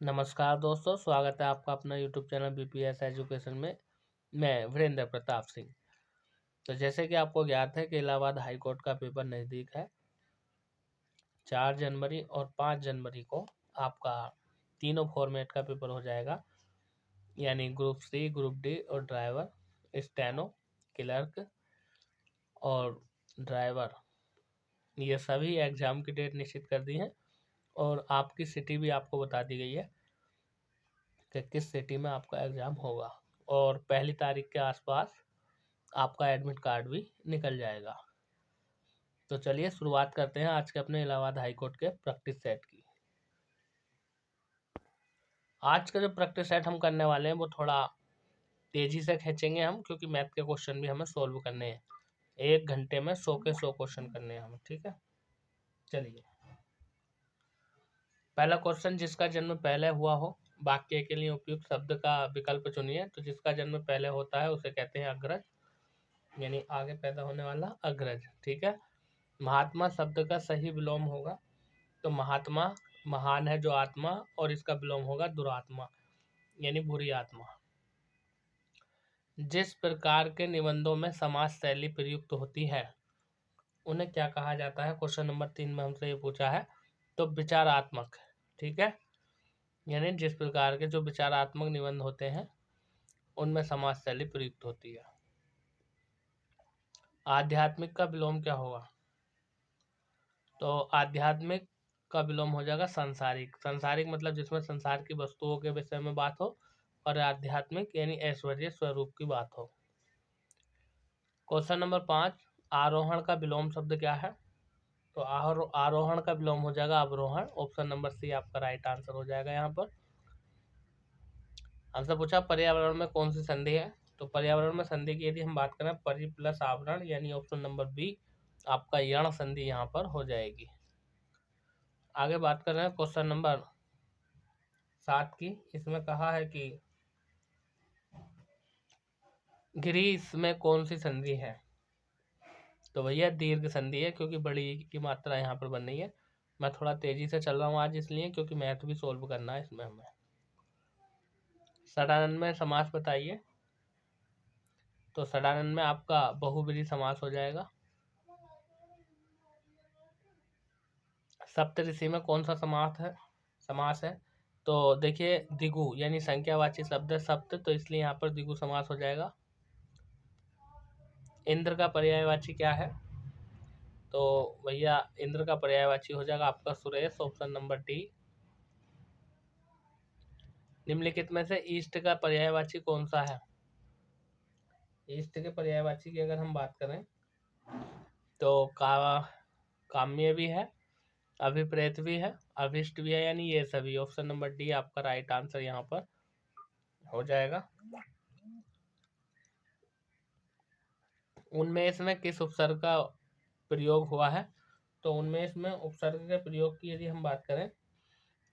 नमस्कार दोस्तों, स्वागत है आपका अपना यूट्यूब चैनल बीपीएस एजुकेशन में। मैं वीरेंद्र प्रताप सिंह। तो जैसे कि आपको ज्ञात है कि इलाहाबाद हाई कोर्ट का पेपर नज़दीक है। 4 जनवरी और 5 जनवरी को आपका तीनों फॉर्मेट का पेपर हो जाएगा, यानी ग्रुप सी, ग्रुप डी और ड्राइवर, स्टेनो, क्लर्क और ड्राइवर। ये सभी एग्ज़ाम की डेट निश्चित कर दी है और आपकी सिटी भी आपको बता दी गई है कि किस सिटी में आपका एग्ज़ाम होगा, और 1 तारीख के आसपास आपका एडमिट कार्ड भी निकल जाएगा। तो चलिए शुरुआत करते हैं आज के अपने इलाहाबाद हाई कोर्ट के प्रैक्टिस सेट की। आज का जो प्रैक्टिस सेट हम करने वाले हैं वो थोड़ा तेज़ी से खींचेंगे हम, क्योंकि मैथ के क्वेश्चन भी हमें सोल्व करने हैं। 1 घंटे में 100 के 100 क्वेश्चन करने हैं हमें, ठीक है। चलिए, पहला क्वेश्चन, जिसका जन्म पहले हुआ हो, वाक्य के लिए उपयुक्त शब्द का विकल्प चुनिए। तो जिसका जन्म पहले होता है उसे कहते हैं अग्रज, यानी आगे पैदा होने वाला अग्रज, ठीक है। महात्मा शब्द का सही विलोम होगा, तो महात्मा महान है जो आत्मा, और इसका विलोम होगा दुरात्मा, यानी बुरी आत्मा। जिस प्रकार के निबंधों में समास शैली प्रयुक्त होती है उन्हें क्या कहा जाता है। क्वेश्चन नंबर 3 में हमसे ये पूछा है। तो विचारात्मक, ठीक है, यानी जिस प्रकार के जो विचारात्मक निबंध होते हैं उनमें समास शैली प्रयुक्त होती है। आध्यात्मिक का विलोम क्या होगा। तो आध्यात्मिक का विलोम हो जाएगा संसारिक। संसारिक मतलब जिसमें संसार की वस्तुओं के विषय में बात हो, और आध्यात्मिक यानी ऐश्वर्य स्वरूप की बात हो। क्वेश्चन नंबर 5, आरोहण का विलोम शब्द क्या है। तो आरोहण का विलोम हो जाएगा अवरोहण। ऑप्शन नंबर सी आपका राइट आंसर हो जाएगा। यहाँ पर हमसे पूछा पर्यावरण में कौन सी संधि है। तो पर्यावरण में संधि की यदि हम बात करें परि प्लस आवरण, यानी ऑप्शन नंबर बी आपका यण संधि यहाँ पर हो जाएगी। आगे बात कर रहे हैं क्वेश्चन नंबर 7 की। इसमें कहा है कि ग्रीस में कौन सी संधि है। तो भैया दीर्घ संधि है, क्योंकि बड़ी की मात्रा यहाँ पर बन रही है। मैं थोड़ा तेजी से चल रहा हूँ आज, इसलिए क्योंकि मैथ भी सोल्व करना है इसमें हमें। षडानंद में समास बताइए। तो षडानंद में आपका बहुब्रीहि समास हो जाएगा। सप्तऋषि में कौन सा समास है। तो देखिए द्विगु यानी संख्यावाची शब्द है सप्त, तो इसलिए यहाँ पर द्विगु समास हो जाएगा। इंद्र का पर्यायवाची क्या है। तो भैया इंद्र का पर्यायवाची हो जाएगा आपका सुरेश, ऑप्शन नंबर डी। निम्नलिखित में से ईस्ट का पर्यायवाची कौन सा है। ईस्ट के पर्यायवाची की अगर हम बात करें तो काम्य भी है, अभिप्रेत भी है, अभिष्ट भी है, यानी ये सभी। ऑप्शन नंबर डी आपका राइट आंसर यहाँ पर हो जाएगा। उन्मेष में किस उपसर्ग का प्रयोग हुआ है। तो उन्मेष में उपसर्ग के प्रयोग की यदि हम बात करें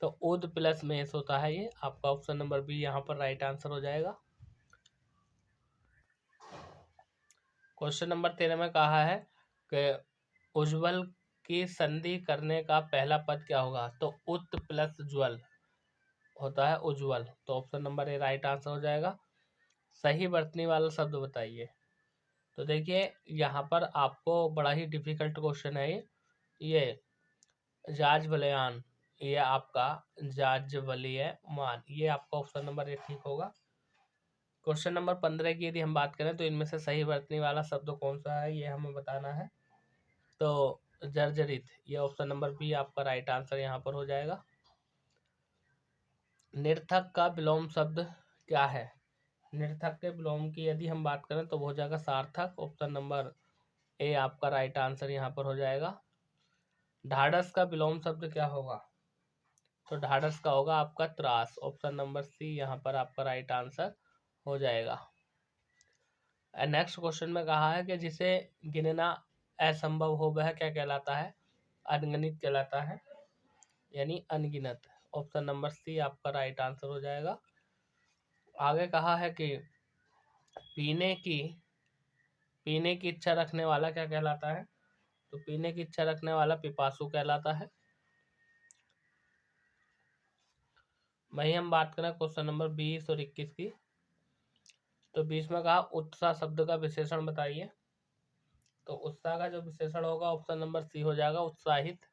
तो उद प्लस मेष होता है ये आपका। ऑप्शन नंबर बी यहाँ पर राइट आंसर हो जाएगा। क्वेश्चन नंबर 13 में कहा है कि उज्ज्वल की संधि करने का पहला पद क्या होगा। तो उत प्लस ज्वल होता है उज्ज्वल, तो option number A right answer हो जाएगा। सही वर्तनी वाला शब्द बताइए। तो देखिए यहाँ पर आपको बड़ा ही डिफिकल्ट क्वेश्चन है ये जाज्वलयान, ये आपका जाज्वल्यमान, ये आपका ऑप्शन नंबर ए ठीक होगा। क्वेश्चन नंबर 15 की यदि हम बात करें तो इनमें से सही वर्तनी वाला शब्द कौन सा है, ये हमें बताना है। तो जर्जरित, ये ऑप्शन नंबर बी आपका राइट आंसर यहाँ पर हो जाएगा। निर्थक का विलोम शब्द क्या है। निर्थक के विलोम की यदि हम बात करें तो वो हो जाएगा सार्थक, ऑप्शन नंबर ए आपका राइट आंसर यहाँ पर हो जाएगा। ढाढ़स का विलोम शब्द क्या होगा। तो ढाढ़स का होगा आपका त्रास, ऑप्शन नंबर सी यहाँ पर आपका राइट आंसर हो जाएगा। नेक्स्ट क्वेश्चन में कहा है कि जिसे गिनना असंभव हो वह क्या कहलाता है। अनगिनत कहलाता है, यानी अनगिनत, ऑप्शन नंबर सी आपका राइट आंसर हो जाएगा। आगे कहा है कि पीने की इच्छा रखने वाला क्या कहलाता है। तो पीने की इच्छा रखने वाला पिपासु कहलाता है। वही हम बात करें क्वेश्चन नंबर 20 और 21 की। तो 20 में कहा उत्साह शब्द का विशेषण बताइए। तो उत्साह का जो विशेषण होगा ऑप्शन नंबर सी हो जाएगा, उत्साहित।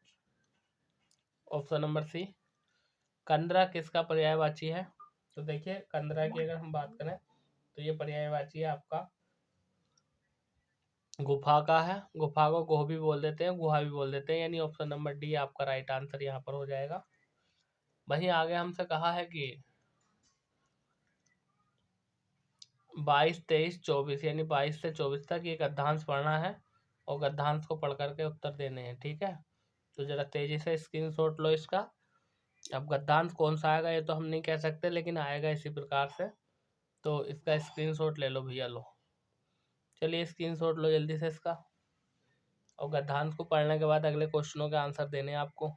ऑप्शन नंबर सी। कंदरा किसका पर्यायवाची है? तो देखिए कंदरा की अगर हम बात करें तो ये पर्यायवाची है आपका गुफा का है। गुफा को गोह भी बोल देते हैं, गुहा भी बोल देते हैं, यानी ऑप्शन नंबर डी आपका राइट आंसर यहाँ पर हो जाएगा। वहीं आगे हमसे कहा है कि 22, 23, 24 यानी 22 से 24 तक ये गद्यांश पढ़ना है और गद्यांश को पढ़ करके उत्तर देने हैं, ठीक है। तो जरा तेजी से स्क्रीनशॉट लो इसका। अब गद्यांश कौन सा आएगा ये तो हम नहीं कह सकते, लेकिन आएगा इसी प्रकार से। तो इसका स्क्रीनशॉट ले लो भैया, लो चलिए स्क्रीनशॉट लो जल्दी से इसका। और गद्यांश को पढ़ने के बाद अगले क्वेश्चनों के आंसर देने हैं आपको।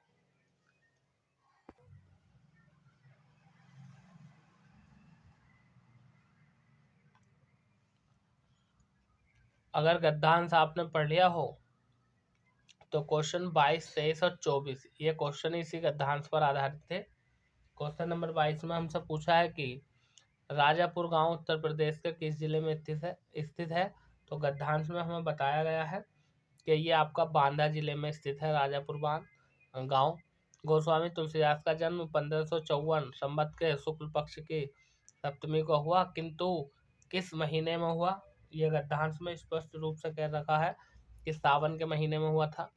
अगर गद्यांश आपने पढ़ लिया हो तो क्वेश्चन 22, 23 और 24 ये क्वेश्चन इसी गद्यांश पर आधारित थे। क्वेश्चन नंबर 22 में हमसे पूछा है कि राजापुर गांव उत्तर प्रदेश के किस जिले में स्थित है। तो गद्यांश में हमें बताया गया है कि ये आपका बांदा जिले में स्थित है, राजापुर गांव। गोस्वामी तुलसीदास का जन्म 1554 संवत के शुक्ल पक्ष की सप्तमी को हुआ, किंतु किस महीने में हुआ? यह गद्यांश में स्पष्ट रूप से कह रखा है कि सावन के महीने में हुआ था।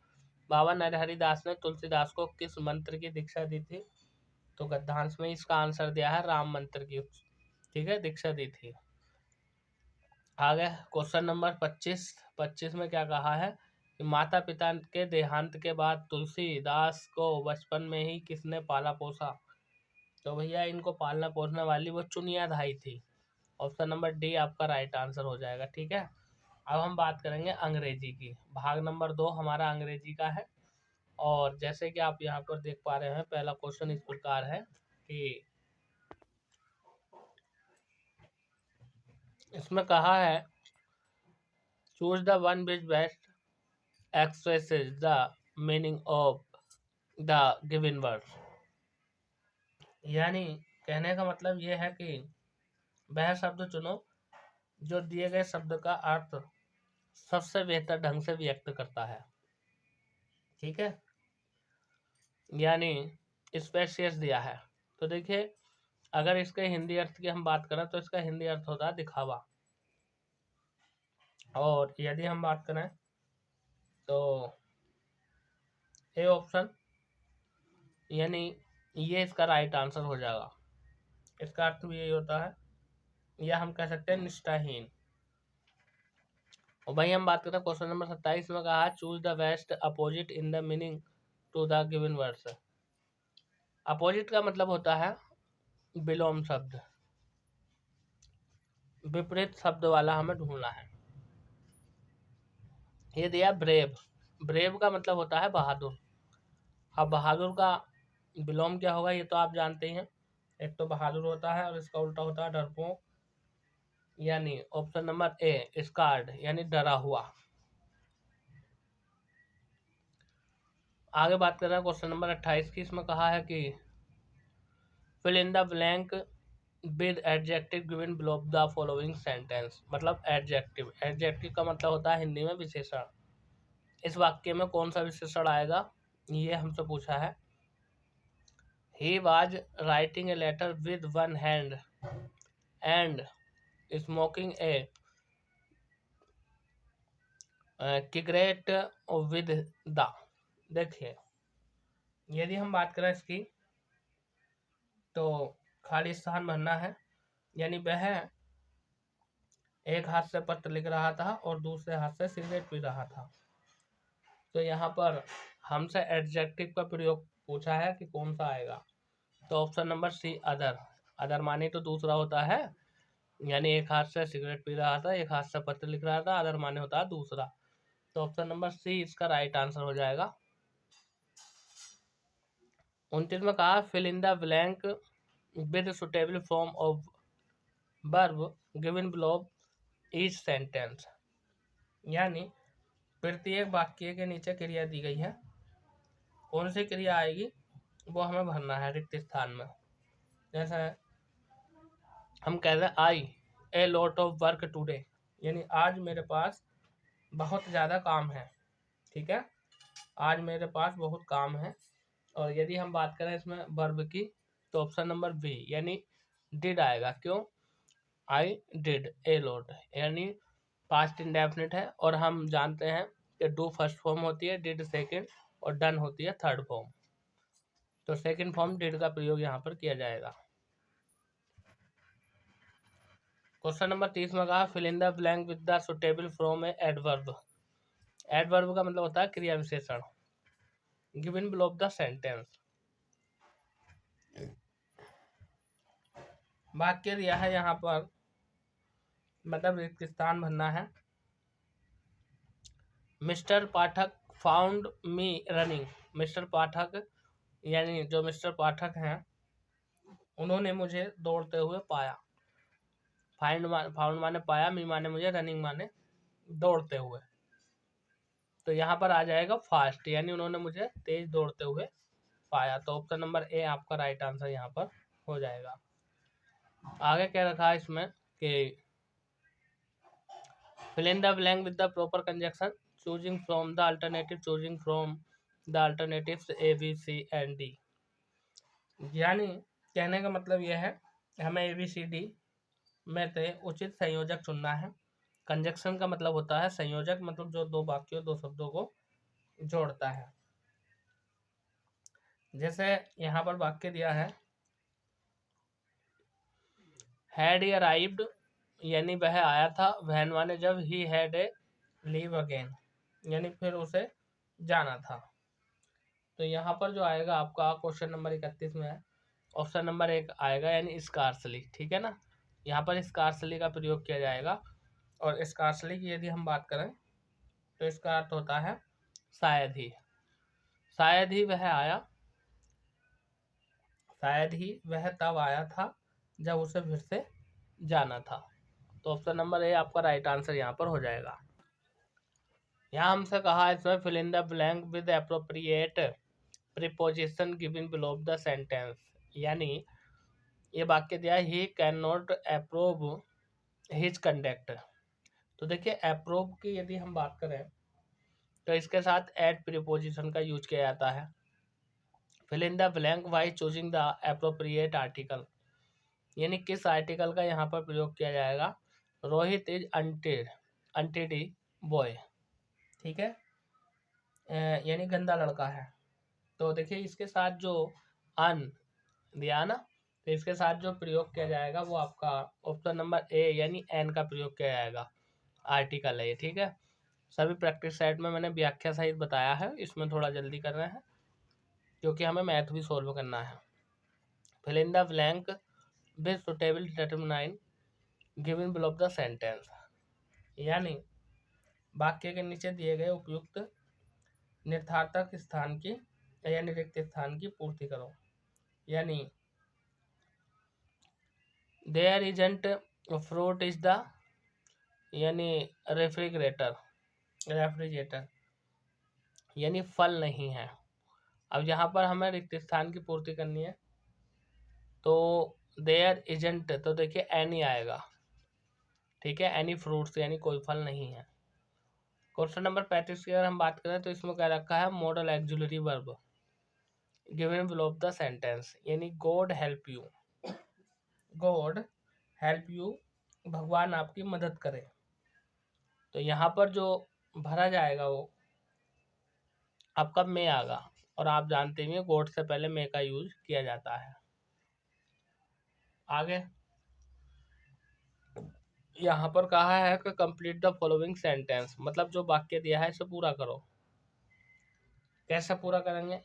बाबा नरहरिदास ने तुलसीदास को किस मंत्र की दीक्षा दी थी? तो गद्यांश में इसका आंसर दिया है राम मंत्र की, ठीक है, दीक्षा दी थी। आगे क्वेश्चन नंबर 25 में क्या कहा है कि माता पिता के देहांत के बाद तुलसीदास को बचपन में ही किसने पाला पोसा? तो भैया इनको पालना पोसने वाली वो चुनिया धाई थी। ऑप्शन नंबर डी आपका राइट आंसर हो जाएगा, ठीक है। अब हम बात करेंगे अंग्रेजी की। भाग नंबर 2 हमारा अंग्रेजी का है। और जैसे कि आप यहाँ पर देख पा रहे हैं पहला क्वेश्चन इस प्रकार है कि इसमें कहा है choose the one which best expresses the meaning of the given word. यानी कहने का मतलब ये है कि वह शब्द चुनो जो दिए गए शब्द का अर्थ सबसे बेहतर ढंग से व्यक्त करता है, ठीक है। यानी स्पेशियस दिया है। तो देखिए अगर इसके हिंदी अर्थ की हम बात करें तो इसका हिंदी अर्थ होता है दिखावा। और यदि हम बात करें तो ए ऑप्शन यानी ये इसका राइट आंसर हो जाएगा। इसका अर्थ भी यही होता है, या हम कह सकते हैं निष्ठाहीन। और वही हम बात करते हैं क्वेश्चन नंबर 27 में कहा choose the best opposite in the meaning to the given words. Opposite का मतलब होता है विलोम शब्द, विपरीत शब्द वाला हमें ढूंढना है। ये दिया ब्रेव। ब्रेव का मतलब होता है बहादुर। अब बहादुर का विलोम क्या होगा ये तो आप जानते हैं, एक तो बहादुर होता है और इसका उल्टा होता है डरपोक, यानी ऑप्शन नंबर ए स्कार्ड यानी डरा हुआ। आगे बात कर रहे हैं क्वेश्चन नंबर 28 की। इसमें कहा है कि fill in the blank with adjective given below the following sentence. मतलब एडजेक्टिव, एडजेक्टिव का मतलब होता है हिंदी में विशेषण। इस वाक्य में कौन सा विशेषण आएगा ये हमसे पूछा है। He was writing a letter with one hand and smoking a cigarette with the. देखिए यदि हम बात करें इसकी तो खाली स्थान भरना है, यानी वह एक हाथ से पत्र लिख रहा था और दूसरे हाथ से सिगरेट पी रहा था। तो यहाँ पर हमसे एडजेक्टिव का प्रयोग पूछा है कि कौन सा आएगा। तो option number C other. Other माने तो दूसरा होता है, यानी एक हाथ से सिगरेट पी रहा था, एक हाथ से पत्र लिख रहा था, अदर माने होता है दूसरा। तो ऑप्शन नंबर सी इसका राइट आंसर हो जाएगा। 29 में कहा fill in the blank with suitable form of verb given below each sentence. यानी प्रत्येक वाक्य के नीचे क्रिया दी गई है, कौन सी क्रिया आएगी वो हमें भरना है रिक्त स्थान में। जैसा हम कह रहे हैं I a lot of work today, यानी आज मेरे पास बहुत ज़्यादा काम है। ठीक है, आज मेरे पास बहुत काम है। और यदि हम बात करें इसमें वर्ब की, तो ऑप्शन नंबर बी यानी डिड आएगा। क्यों? आई डिड ए लॉट, यानी पास्ट इंडेफिनिट है, और हम जानते हैं कि डू फर्स्ट फॉर्म होती है, डिड सेकंड, और डन होती है थर्ड फॉर्म। तो सेकंड फॉर्म डिड का प्रयोग यहाँ पर किया जाएगा। क्वेश्चन नंबर 30 में कहा fill in the blank with the suitable from a adverb. Adverb का मतलब होता है क्रिया विशेषण। Given below the sentence. वाक्य दिया है यहाँ पर, मतलब रिक्त स्थान भरना है। मिस्टर पाठक फाउंड मी रनिंग। मिस्टर पाठक यानी जो मिस्टर पाठक हैं, उन्होंने मुझे दौड़ते हुए पाया। फाउंड माने पाया, मी माने मुझे, रनिंग माने दौड़ते हुए। तो यहाँ पर आ जाएगा फास्ट, यानी उन्होंने मुझे तेज दौड़ते हुए पाया। तो ऑप्शन नंबर ए आपका राइट आंसर यहाँ पर हो जाएगा। आगे क्या रखा है इसमें कि fill in the blank with the proper conjunction, choosing from the alternative, choosing from the alternatives A, B, C and D। यानी कहने का मतलब यह है हमें ए बी सी डी में से उचित संयोजक चुनना है। कंजक्शन का मतलब होता है संयोजक, मतलब जो दो वाक्यों दो शब्दों को जोड़ता है। जैसे यहाँ पर वाक्य दिया है हैड ही अराइव्ड, यानी वह आया था। वहन माने जब, he had a leave again, यानी फिर उसे जाना था। तो यहाँ पर जो आएगा आपका क्वेश्चन नंबर 31 में है, ऑप्शन नंबर 1 आएगा, यानी स्कार्सली। ठीक है ना, यहाँ पर स्कार्सली का प्रयोग किया जाएगा। और स्कार्सली की यदि हम बात करें तो इसका अर्थ होता है शायद ही। शायद ही वह आया, शायद ही वह तब आया था जब उसे फिर से जाना था। तो ऑप्शन नंबर ए आपका राइट आंसर यहाँ पर हो जाएगा। यहाँ हमसे कहा इसमें fill in the blank with appropriate preposition given below the sentence. यानी ये वाक्य दिया he can not approve his conduct. तो देखिए अप्रूव की यदि हम बात करें तो इसके साथ एट प्रीपोजिशन का यूज किया जाता है। Fill in the blank by choosing the appropriate article, यानी किस आर्टिकल का यहाँ पर प्रयोग किया जाएगा। Rohit is untidy boy. ठीक है, यानी गंदा लड़का है। तो देखिए इसके साथ जो अन दिया ना, तो इसके साथ जो प्रयोग किया जाएगा वो आपका ऑप्शन नंबर ए यानी एन का प्रयोग किया जाएगा। आर्टिकल है ये। ठीक है, सभी प्रैक्टिस सेट में मैंने व्याख्या सहित बताया है, इसमें थोड़ा जल्दी कर रहे हैं क्योंकि हमें मैथ भी सोल्व करना है। Fill in the blank with suitable determiner given below the sentence, यानी वाक्य के नीचे दिए गए उपयुक्त निर्धारक स्थान की यानी रिक्त स्थान की पूर्ति करो। यानी there isn't fruit is the, यानी रेफ्रिजरेटर, यानी फल नहीं है। अब यहाँ पर हमें रिक्त स्थान की पूर्ति करनी है, तो देयर इजंट, तो देखिए एनी आएगा। ठीक है, एनी फ्रूट्स यानी कोई फल नहीं है। क्वेश्चन नंबर 35 की अगर हम बात करें तो इसमें क्या रखा है model auxiliary verb given below the sentence, यानी God help you. God help you, भगवान आपकी मदद करे। तो यहाँ पर जो भरा जाएगा वो आपका मे आएगा, और आप जानते हैं गॉड से पहले मे का यूज किया जाता है। आगे यहाँ पर कहा है कि कंप्लीट द फॉलोइंग सेंटेंस, मतलब जो वाक्य दिया है इसे पूरा करो। कैसे पूरा करेंगे।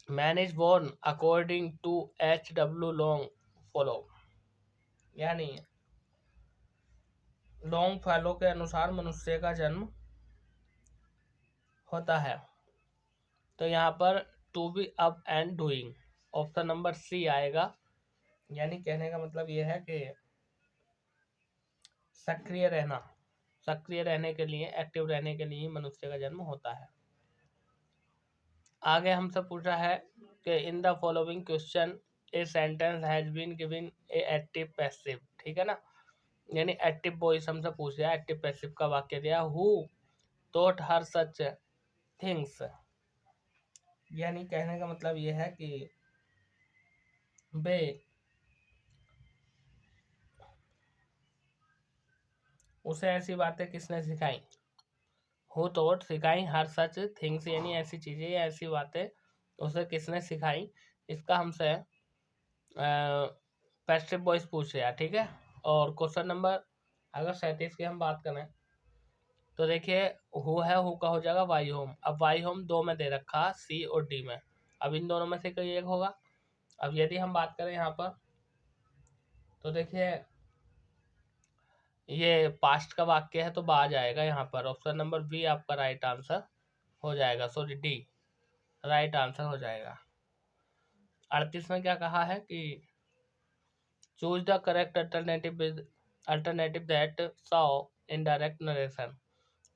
Man is born according to H.W. Longfellow, यानी लॉन्ग फॉलो के अनुसार मनुष्य का जन्म होता है। तो यहाँ पर to be up and doing, option number C आएगा। यानी कहने का मतलब यह है कि सक्रिय रहना, सक्रिय रहने के लिए, एक्टिव रहने के लिए मनुष्य का जन्म होता है। आगे हमसे पूछा है कि in the following question a sentence has been given a active passive, ठीक है ना, यानी एक्टिव वॉइस हमसे पूछ रहा है, एक्टिव पैसिव का वाक्य दिया, who taught her such things, यानी कहने का मतलब ये है कि वे उसे ऐसी बातें किसने सिखाई, हु टॉट सिखाई, हर सच थिंग्स यानी ऐसी चीजें या ऐसी बातें उसे किसने सिखाई, इसका हमसे पैसिव वॉइस पूछ रहा है, ठीक है। और क्वेश्चन नंबर अगर 37 की हम बात करें तो देखिए हु है, हु का हो जाएगा वाई होम। अब वाई होम दो में दे रखा, सी और डी में, अब इन दोनों में से कोई एक होगा। अब यदि हम बात करें यहाँ पर तो देखिए ये पास्ट का वाक्य है तो बा जाएगा यहाँ पर, ऑप्शन नंबर बी आपका राइट आंसर हो जाएगा, सॉरी डी राइट आंसर हो जाएगा। 38 में क्या कहा है कि choose the correct alternative that saw indirect narration.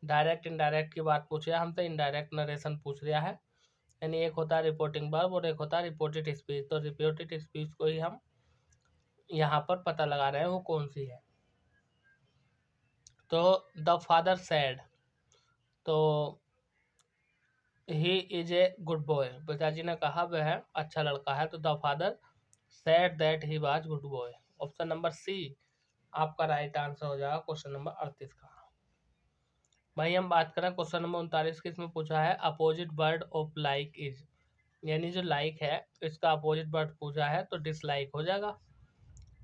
Direct indirect की बात पूछ रहा है हमसे, इनडायरेक्ट नरेशन पूछ रहा है, यानी एक होता है रिपोर्टिंग वर्ब और एक होता है रिपोर्टेड स्पीच। तो रिपोर्टेड स्पीच को ही हम यहाँ पर पता लगा रहे हैं वो कौन सी है। तो द फादर सैड, तो he is a good boy, पिताजी ने कहा वह अच्छा लड़का है, तो the father said that he was good boy. Option number C आपका राइट आंसर हो जाएगा क्वेश्चन नंबर 38 का। भाई हम बात करें क्वेश्चन नंबर 39 की, इसमें पूछा है opposite word of like is, यानी जो लाइक है इसका अपोजिट वर्ड पूछा है तो डिसलाइक हो जाएगा।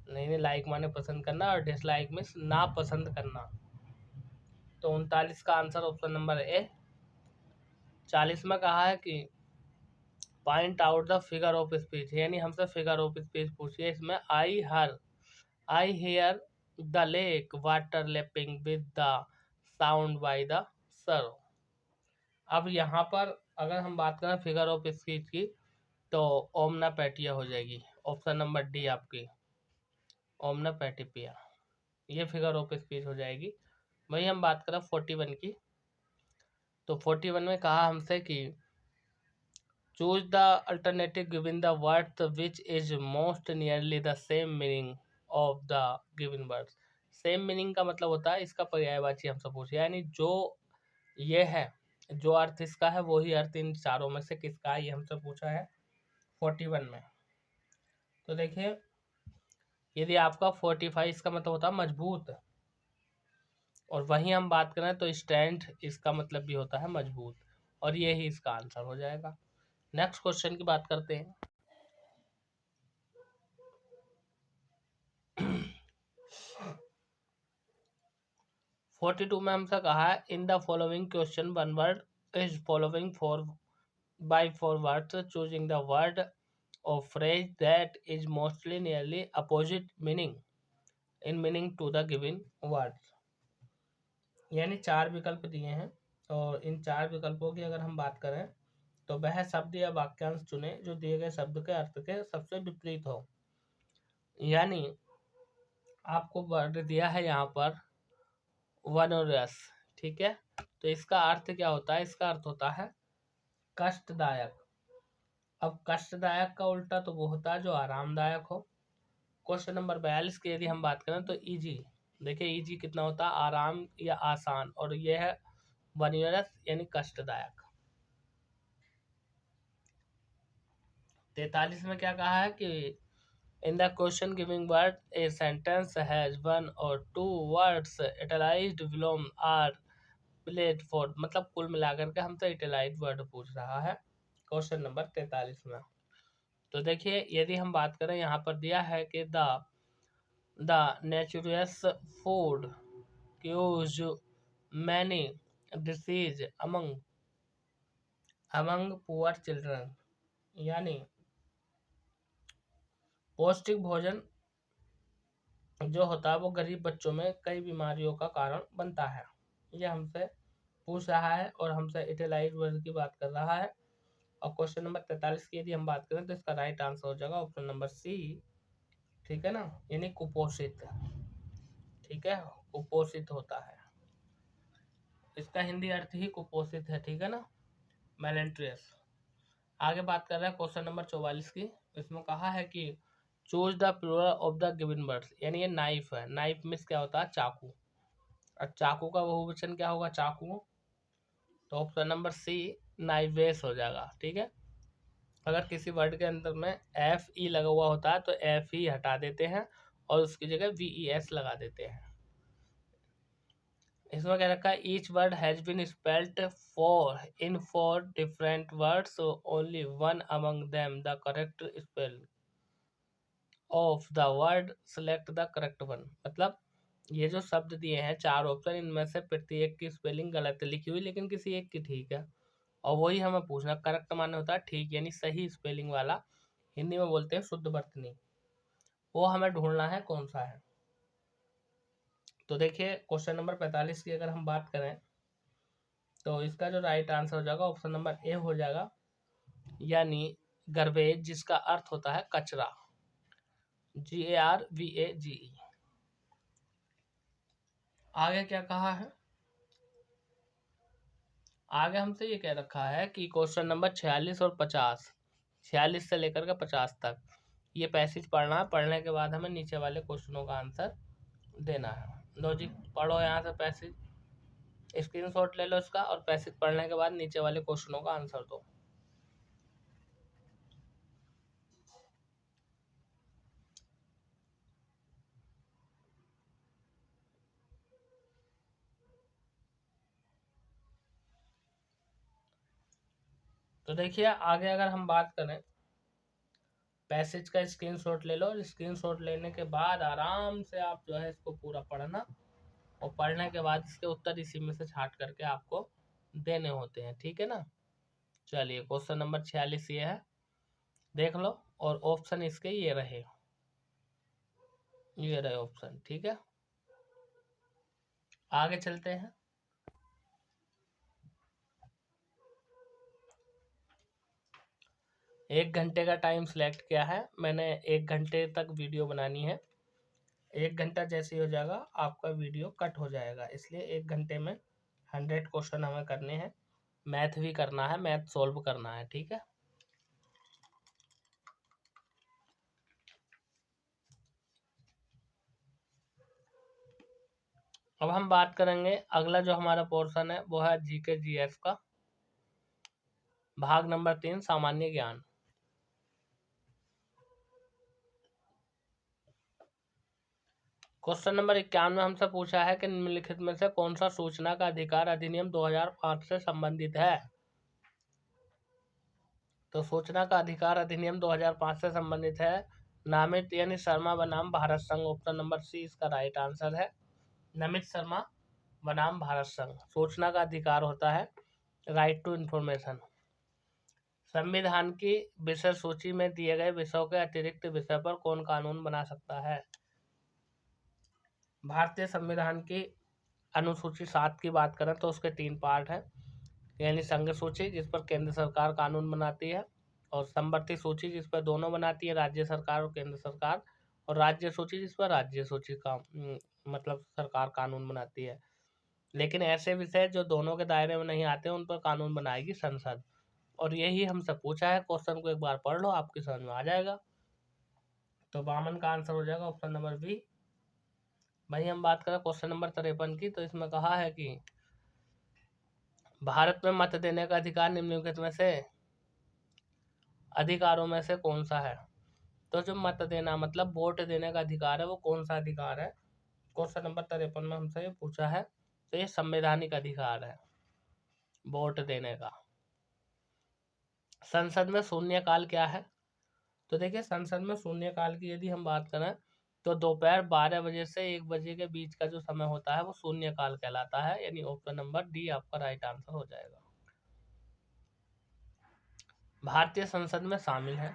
नहीं, लाइक माने पसंद करना और डिसलाइक मीन्स ना पसंद करना। तो 39 का आंसर ऑप्शन नंबर ए। 40 में कहा है कि point out the figure of speech, यानी हमसे फिगर ऑफ स्पीच पूछिए। इसमें I hear the lake water lapping with the sound by the shore. अब यहाँ पर अगर हम बात करें फिगर ऑफ स्पीच की तो ओमना पैटिया हो जाएगी, ऑप्शन नंबर डी आपकी ओमना पैटिपिया, ये फिगर ऑफ स्पीच हो जाएगी। वही हम बात करें 41 की, तो 41 में कहा हमसे कि choose the alternative given the word which is most nearly the same meaning of the given word. Same meaning का मतलब होता है इसका पर्यायवाची हमसे पूछे, यानी जो ये है जो अर्थ इसका है वही अर्थ इन चारों में से किसका है, ये हमसे पूछा है 41 में। तो देखिए यदि आपका 45 इसका मतलब होता है मजबूत, और वहीं हम बात करें तो स्टैंड इसका मतलब भी होता है मजबूत, और ये ही इसका आंसर हो जाएगा। नेक्स्ट क्वेश्चन की बात करते हैं। फोर्टी टू में हमसे कहा है in the following question one word is following for by four words choosing the word or phrase that is mostly nearly opposite meaning in meaning to the given words, यानी चार विकल्प दिए हैं और इन चार विकल्पों की अगर हम बात करें तो वह शब्द या वाक्यांश चुने जो दिए गए शब्द के अर्थ के सबसे विपरीत हो। यानी आपको वर्ड दिया है यहाँ पर वनोरस, ठीक है, तो इसका अर्थ क्या होता है, इसका अर्थ होता है कष्टदायक। अब कष्टदायक का उल्टा तो वो होता है जो आरामदायक हो। क्वेश्चन नंबर 42 की यदि हम बात करें तो इजी, देखिए इजी कितना होता है आराम या आसान, और यह है वनरस यानी कष्टदायक। 43 में क्या कहा है कि in the question giving word a sentence has one or two words italicized belong are played for, मतलब कुल मिलाकर के हमसे इटलाइज्ड वर्ड पूछ रहा है क्वेश्चन नंबर 43 में। तो देखिए यदि हम बात करें यहाँ पर दिया है कि the nutritious food causes many disease among poor children, यानी पौष्टिक भोजन जो होता है वो गरीब बच्चों में कई बीमारियों का कारण बनता है, ये हमसे पूछ रहा है और हमसे इटलाइज्ड वर्ड की बात कर रहा है। और क्वेश्चन नंबर 43 की यदि हम बात करें तो इसका राइट आंसर हो जाएगा ऑप्शन नंबर सी, ठीक है ना, यानी कुपोषित, ठीक है, कुपोषित होता है, इसका हिंदी अर्थ ही कुपोषित है, ठीक है ना, मेलेंट्रियस। आगे बात कर रहे हैं क्वेश्चन नंबर 44 की। इसमें कहा है कि choose the plural of the given words, यानी ये नाइफ है। नाइफ मीन्स क्या होता है? चाकू। और चाकू का बहुवचन क्या होगा? चाकू। तो ऑप्शन नंबर सी नाइवेस हो जाएगा। ठीक है, अगर किसी वर्ड के अंदर में एफ ई लगा हुआ होता है तो एफ ई हटा देते हैं और उसकी जगह वी ई एस लगा देते हैं। इसमें क्या रखा है? Each word has been spelled for in 4 different words, only one among them the correct spell of the word, select the correct one. मतलब ये जो शब्द दिए हैं 4 ऑप्शन, इनमें से प्रत्येक की स्पेलिंग गलत लिखी हुई, लेकिन किसी एक की ठीक है। और वही हमें पूछना, करेक्ट माने होता है ठीक, यानी सही स्पेलिंग वाला, हिंदी में बोलते हैं शुद्ध वर्तनी। वो हमें ढूंढना है कौन सा है। तो देखिए क्वेश्चन नंबर 45 की अगर हम बात करें तो इसका जो राइट आंसर हो जाएगा ऑप्शन नंबर ए हो जाएगा, यानी गार्बेज, जिसका अर्थ होता है कचरा। GARBAGE। आगे क्या कहा है? आगे हमसे ये कह रखा है कि क्वेश्चन नंबर 46 और 50, 46 से लेकर के 50 तक ये पैसेज पढ़ना है। पढ़ने के बाद हमें नीचे वाले क्वेश्चनों का आंसर देना है। लो जी, पढ़ो यहाँ से पैसेज, स्क्रीनशॉट ले लो इसका, और पैसेज पढ़ने के बाद नीचे वाले क्वेश्चनों का आंसर दो। तो देखिए आगे अगर हम बात करें, पैसेज का स्क्रीनशॉट ले लो, और स्क्रीनशॉट लेने के बाद आराम से आप जो है इसको पूरा पढ़ना, और पढ़ने के बाद इसके उत्तर इसी में से छांट करके आपको देने होते हैं। ठीक है ना? चलिए क्वेश्चन नंबर 46 ये है, देख लो, और ऑप्शन इसके ये रहे ऑप्शन। ठीक है, आगे चलते हैं। एक घंटे का टाइम सिलेक्ट किया है मैंने, 1 घंटे तक वीडियो बनानी है। 1 घंटा जैसे ही हो जाएगा आपका वीडियो कट हो जाएगा, इसलिए 1 घंटे में 100 क्वेश्चन हमें करने हैं। मैथ भी करना है, मैथ सॉल्व करना है। ठीक है, अब हम बात करेंगे, अगला जो हमारा पोर्शन है वो है जीके जीएस का, भाग नंबर 3, सामान्य ज्ञान। क्वेश्चन नंबर 51 में हमसे पूछा है कि निम्नलिखित में से कौन सा सूचना का अधिकार अधिनियम 2005 से संबंधित है। तो सूचना का अधिकार अधिनियम 2005 से संबंधित है नामित यानी शर्मा बनाम भारत संघ। ऑप्शन नंबर सी इसका राइट आंसर है, नमित शर्मा बनाम भारत संघ। सूचना का अधिकार होता है राइट टू इंफॉर्मेशन। संविधान की विषय सूची में दिए गए विषयों के अतिरिक्त विषय पर कौन कानून बना सकता है? भारतीय संविधान की अनुसूची 7 की बात करें तो उसके 3 पार्ट हैं, यानी संघ सूची जिस पर केंद्र सरकार कानून बनाती है, और संवर्ती सूची जिस पर दोनों बनाती है, राज्य सरकार और केंद्र सरकार, और राज्य सूची जिस पर राज्य सूची का मतलब सरकार कानून बनाती है। लेकिन ऐसे विषय जो दोनों के दायरे में नहीं आते उन पर कानून बनाएगी संसद। और यही हमसे पूछा है, क्वेश्चन को एक बार पढ़ लो, आपकी समझ में आ जाएगा। तो बामन का आंसर हो जाएगा ऑप्शन नंबर बी। वही हम बात करें क्वेश्चन नंबर 53 की, तो इसमें कहा है कि भारत में मत देने का अधिकार निम्नलिखित में से अधिकारों में से कौन सा है? तो जो मत देना मतलब वोट देने का अधिकार है वो कौन सा अधिकार है? क्वेश्चन नंबर 53 में हमसे ये पूछा है, तो ये संवैधानिक अधिकार है वोट देने का। संसद में शून्यकाल क्या है? तो देखिए संसद में शून्यकाल की यदि हम बात करें तो दोपहर 12 बजे से 1 बजे के बीच का जो समय होता है वो शून्यकाल कहलाता है, यानी ऑप्शन नंबर डी आपका राइट आंसर हो जाएगा। भारतीय संसद में शामिल है,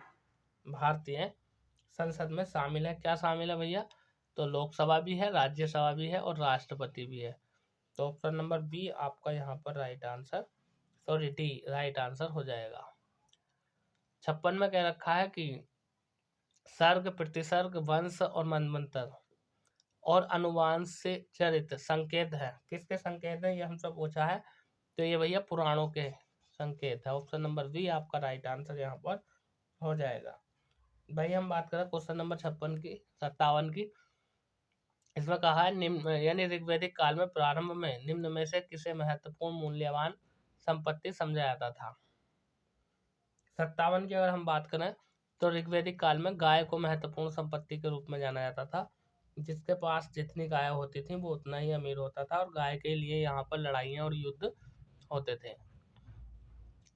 भारतीय संसद में शामिल है, क्या शामिल है भैया? तो लोकसभा भी है, राज्यसभा भी है, और राष्ट्रपति भी है। तो ऑप्शन नंबर बी आपका यहाँ पर right answer, sorry D right answer हो जाएगा। 56 में कह रखा है कि सर्ग, प्रतिसर्ग, वंश और मनवंतर और अनुवांशिक चरित्र संकेत है, किसके संकेत है ये हमसे पूछा है। तो ये भैया पुराणों के संकेत है। ऑप्शन नंबर बी आपका राइट आंसर यहाँ पर हो जाएगा। भाई हम बात करें क्वेश्चन नंबर 57 की। इसमें कहा है निम्न यानी ऋग्वैदिक काल में प्रारंभ में निम्न में से किसे महत्वपूर्ण मूल्यवान संपत्ति समझा जाता था। 57 की अगर हम बात करें तो ऋग्वैदिक काल में गाय को महत्वपूर्ण संपत्ति के रूप में जाना जाता था। जिसके पास जितनी गाय होती थी वो उतना ही अमीर होता था और गाय के लिए यहाँ पर लड़ाइयाँ और युद्ध होते थे।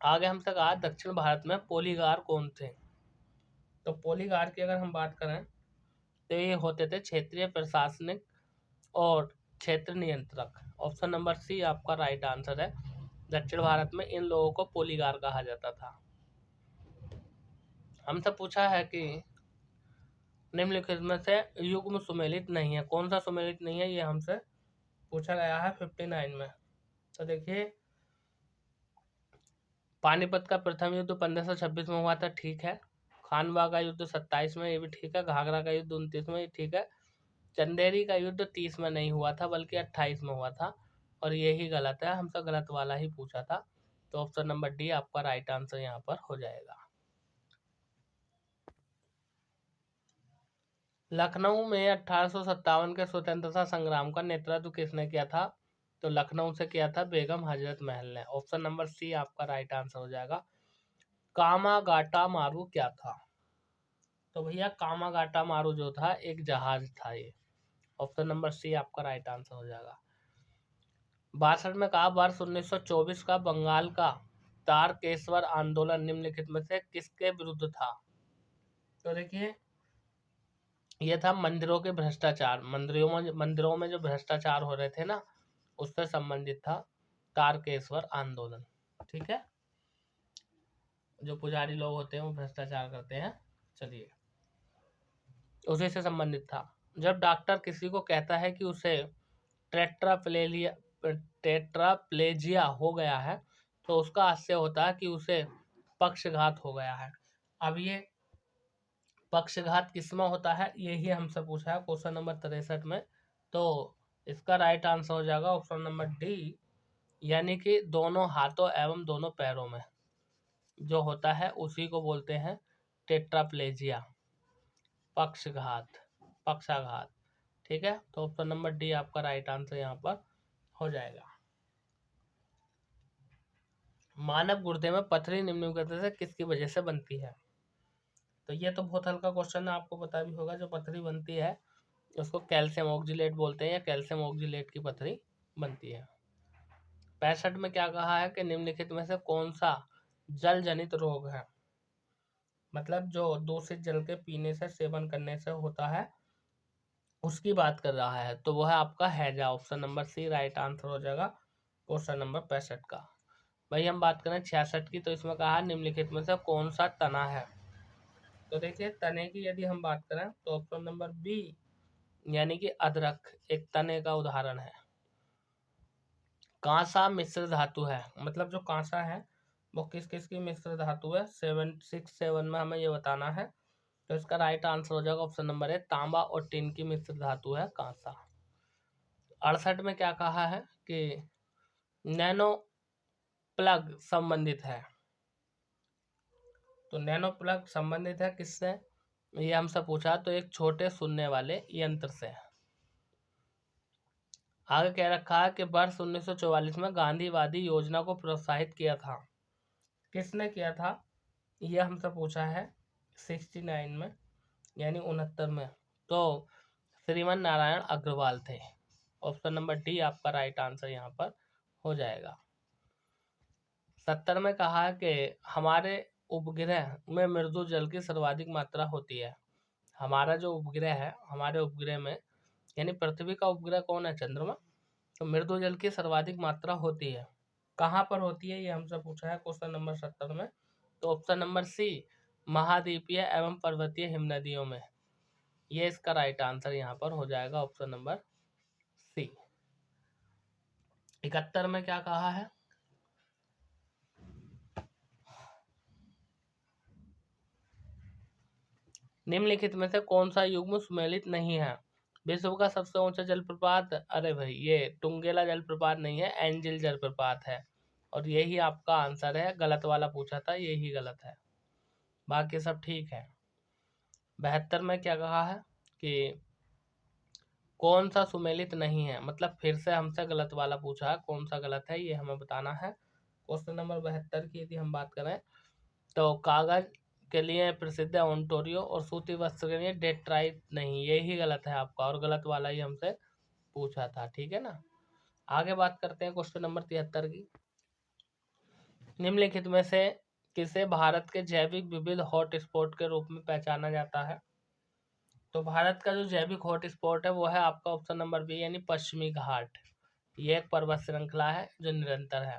आगे हमसे कहा दक्षिण भारत में पोलीगार कौन थे। तो पोलीगार की अगर हम बात करें तो ये होते थे क्षेत्रीय प्रशासनिक और क्षेत्र नियंत्रक। ऑप्शन नंबर सी आपका राइट आंसर है। दक्षिण भारत में इन लोगों को पोलीगार कहा जाता था। हमसे पूछा है कि निम्नलिखित में से युग्म सुमेलित नहीं है, कौन सा सुमेलित नहीं है, ये हमसे पूछा गया है 59 में। तो देखिए पानीपत का प्रथम युद्ध 1526 में हुआ था, ठीक है। खानवा का युद्ध 27 में, ये भी ठीक है। घाघरा का युद्ध 29 में, ये ठीक है। चंदेरी का युद्ध 30 में नहीं हुआ था बल्कि 28 में हुआ था, और यही गलत है, हमसे गलत वाला ही पूछा था। तो ऑप्शन नंबर डी आपका राइट आंसर यहाँ पर हो जाएगा। लखनऊ में 1857 के स्वतंत्रता संग्राम का नेतृत्व किसने किया था। तो लखनऊ से किया था बेगम हजरत महल ने। ऑप्शन नंबर सी आपका राइट आंसर हो जाएगा। कामागाटा मारू क्या था। तो भैया कामागाटा मारू जो था एक जहाज था ये। ऑप्शन नंबर सी आपका राइट आंसर हो जाएगा। 62 में कहा वर्ष 1924 का बंगाल का तारकेश्वर आंदोलन निम्नलिखित में से किसके विरुद्ध था। तो देखिए ये था मंदिरों के भ्रष्टाचार, मंदिरों में जो भ्रष्टाचार हो रहे थे ना, उससे संबंधित था तारकेश्वर आंदोलन। ठीक है, जो पुजारी लोग होते हैं वो भ्रष्टाचार करते हैं, चलिए उसी से संबंधित था। जब डॉक्टर किसी को कहता है कि उसे टेट्राप्लेजिया हो गया है तो उसका आशय होता है कि उसे पक्षघात हो गया है। अब ये पक्षघात किसमें होता है यही हमसे पूछा है क्वेश्चन नंबर 63 में। तो इसका राइट आंसर हो जाएगा ऑप्शन नंबर डी, यानी कि दोनों हाथों एवं दोनों पैरों में जो होता है उसी को बोलते हैं टेट्राप्लेजिया, पक्षाघात। ठीक है, तो ऑप्शन नंबर डी आपका राइट आंसर यहाँ पर हो जाएगा। मानव गुर्दे में पथरी निम्नलिखित से किसकी वजह से बनती है। तो ये तो बहुत हल्का क्वेश्चन है, आपको पता भी होगा। जो पथरी बनती है उसको कैल्शियम ऑक्जिलेट बोलते हैं, या कैल्शियम ऑक्जिलेट की पथरी बनती है। 65 में क्या कहा है कि निम्नलिखित में से कौन सा जल जनित रोग है, मतलब जो दूषित जल के पीने से सेवन करने से होता है उसकी बात कर रहा है। तो वो है आपका हैजा। Option number C right answer हो जाएगा क्वेश्चन नंबर 65 का। भाई हम बात करें 66 की, तो इसमें कहा निम्नलिखित में से कौन सा तना है। तो देखिए तने की यदि हम बात करें तो ऑप्शन नंबर बी यानी कि अदरक एक तने का उदाहरण है। कांसा मिश्र धातु है, मतलब जो कांसा है वो किस किस की मिश्र धातु है 767 में हमें ये बताना है। तो इसका राइट आंसर हो जाएगा ऑप्शन नंबर ए, तांबा और टिन की मिश्र धातु है कांसा। 68 में क्या कहा है कि नैनो प्लग संबंधित है। तो नैनो प्लग संबंधित है किससे, ये हमसे पूछा, तो एक छोटे सुनने वाले यंत्र से। आगे कह रखा है कि वर्ष 1944 में गांधीवादी योजना को प्रोत्साहित किया था, किसने किया था, यह हमसे पूछा है 69 में यानी 69 में। तो श्रीमन नारायण अग्रवाल थे। ऑप्शन नंबर डी आपका राइट आंसर यहाँ पर हो जाएगा। 70 में कहा है कि हमारे उपग्रह में मृदु जल की सर्वाधिक मात्रा होती है। हमारा जो उपग्रह है, हमारे उपग्रह में यानी पृथ्वी का उपग्रह कौन है, चंद्रमा। तो मृदु जल की सर्वाधिक मात्रा होती है, कहाँ पर होती है ये हमसे पूछा है क्वेश्चन नंबर 70 में। तो ऑप्शन नंबर सी महाद्वीपीय एवं पर्वतीय हिमनदियों में, ये इसका राइट आंसर यहाँ पर हो जाएगा ऑप्शन नंबर सी। 71 में क्या कहा है, निम्नलिखित में से कौन सा युग्म सुमेलित नहीं है। विश्व का सबसे ऊंचा जलप्रपात, अरे भाई ये टुंगेला जलप्रपात नहीं है, एंजिल जलप्रपात है। और यही आपका आंसर है। गलत वाला पूछा था, यही गलत है, बाकी सब ठीक है। 72 में क्या कहा है कि कौन सा सुमेलित नहीं है, मतलब फिर से हमसे गलत वाला पूछा है, कौन सा गलत है ये हमें बताना है। क्वेश्चन नंबर 72 की यदि हम बात करें तो कागज के लिए प्रसिद्ध है ओंटारियो और सूती वस्त्र के लिए डेट्राइट नहीं, यही गलत है आपका, और गलत वाला ही हमसे पूछा था, ठीक है ना। आगे बात करते हैं क्वेश्चन नंबर 73 की। निम्नलिखित में से किसे भारत के जैविक विविध हॉटस्पॉट के रूप में पहचाना जाता है। तो भारत का जो जैविक हॉटस्पॉट है वो है आपका ऑप्शन नंबर बी, यानी पश्चिमी घाट। ये एक पर्वत श्रृंखला है जो निरंतर है।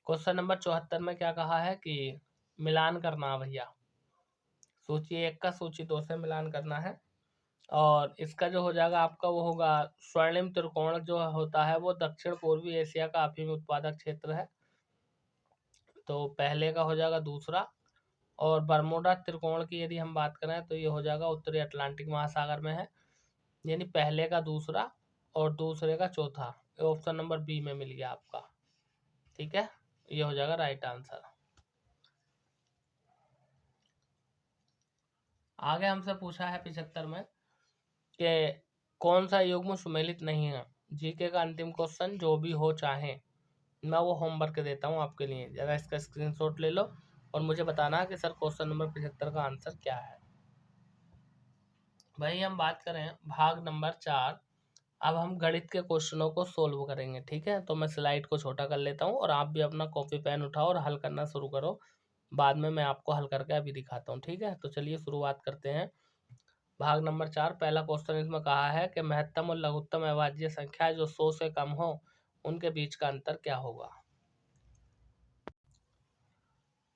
क्वेश्चन नंबर 74 में क्या कहा है कि मिलान करना भैया, सूची 1 का सूची 2 से मिलान करना है। और इसका जो हो जाएगा आपका वो होगा स्वर्णिम त्रिकोण जो होता है वो दक्षिण पूर्वी एशिया का अफीम उत्पादक क्षेत्र है, तो पहले का हो जाएगा दूसरा। और बरमूडा त्रिकोण की यदि हम बात करें तो ये हो जाएगा उत्तरी अटलांटिक महासागर में है, यानी पहले का दूसरा और दूसरे का चौथा। ऑप्शन नंबर बी में मिल गया आपका, ठीक है, ये हो जाएगा राइट आंसर। आगे हमसे पूछा है 75 में कि कौन सा युग्म सुमेलित नहीं है। जीके का अंतिम क्वेश्चन जो भी हो चाहे, मैं वो होमवर्क देता हूँ आपके लिए, जरा इसका स्क्रीनशॉट ले लो और मुझे बताना है कि सर क्वेश्चन नंबर 75 का आंसर क्या है। भाई हम बात करें भाग नंबर 4, अब हम गणित के क्वेश्चनों को सोल्व करेंगे, ठीक है। तो मैं स्लाइड को छोटा कर लेता हूँ और आप भी अपना कॉपी पेन उठाओ और हल करना शुरू करो, बाद में मैं आपको हल करके अभी दिखाता हूँ, ठीक है। तो चलिए शुरुआत करते हैं। भाग नंबर 4, पहला क्वेश्चन इसमें कहा है कि महत्तम और लघुत्तम अभाज्य संख्या जो 100 से कम हो उनके बीच का अंतर क्या होगा।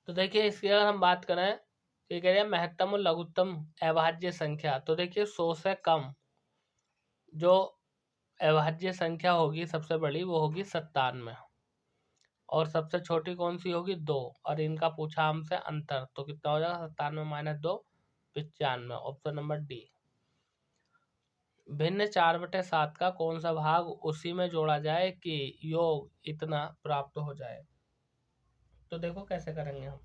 तो देखिए इसकी अगर हम बात करें तो कह रहे हैं महत्तम और लघुत्तम अभाज्य संख्या, तो देखिए 100 से कम जो अभाज्य संख्या होगी सबसे बड़ी वो होगी 97, और सबसे छोटी कौन सी होगी 2, और इनका पूछा हमसे अंतर, तो कितना हो जाएगा 97 माइनस 2 95, ऑप्शन नंबर डी। भिन्न 4/7 का कौन सा भाग उसी में जोड़ा जाए कि योग इतना प्राप्त हो जाए। तो देखो कैसे करेंगे हम,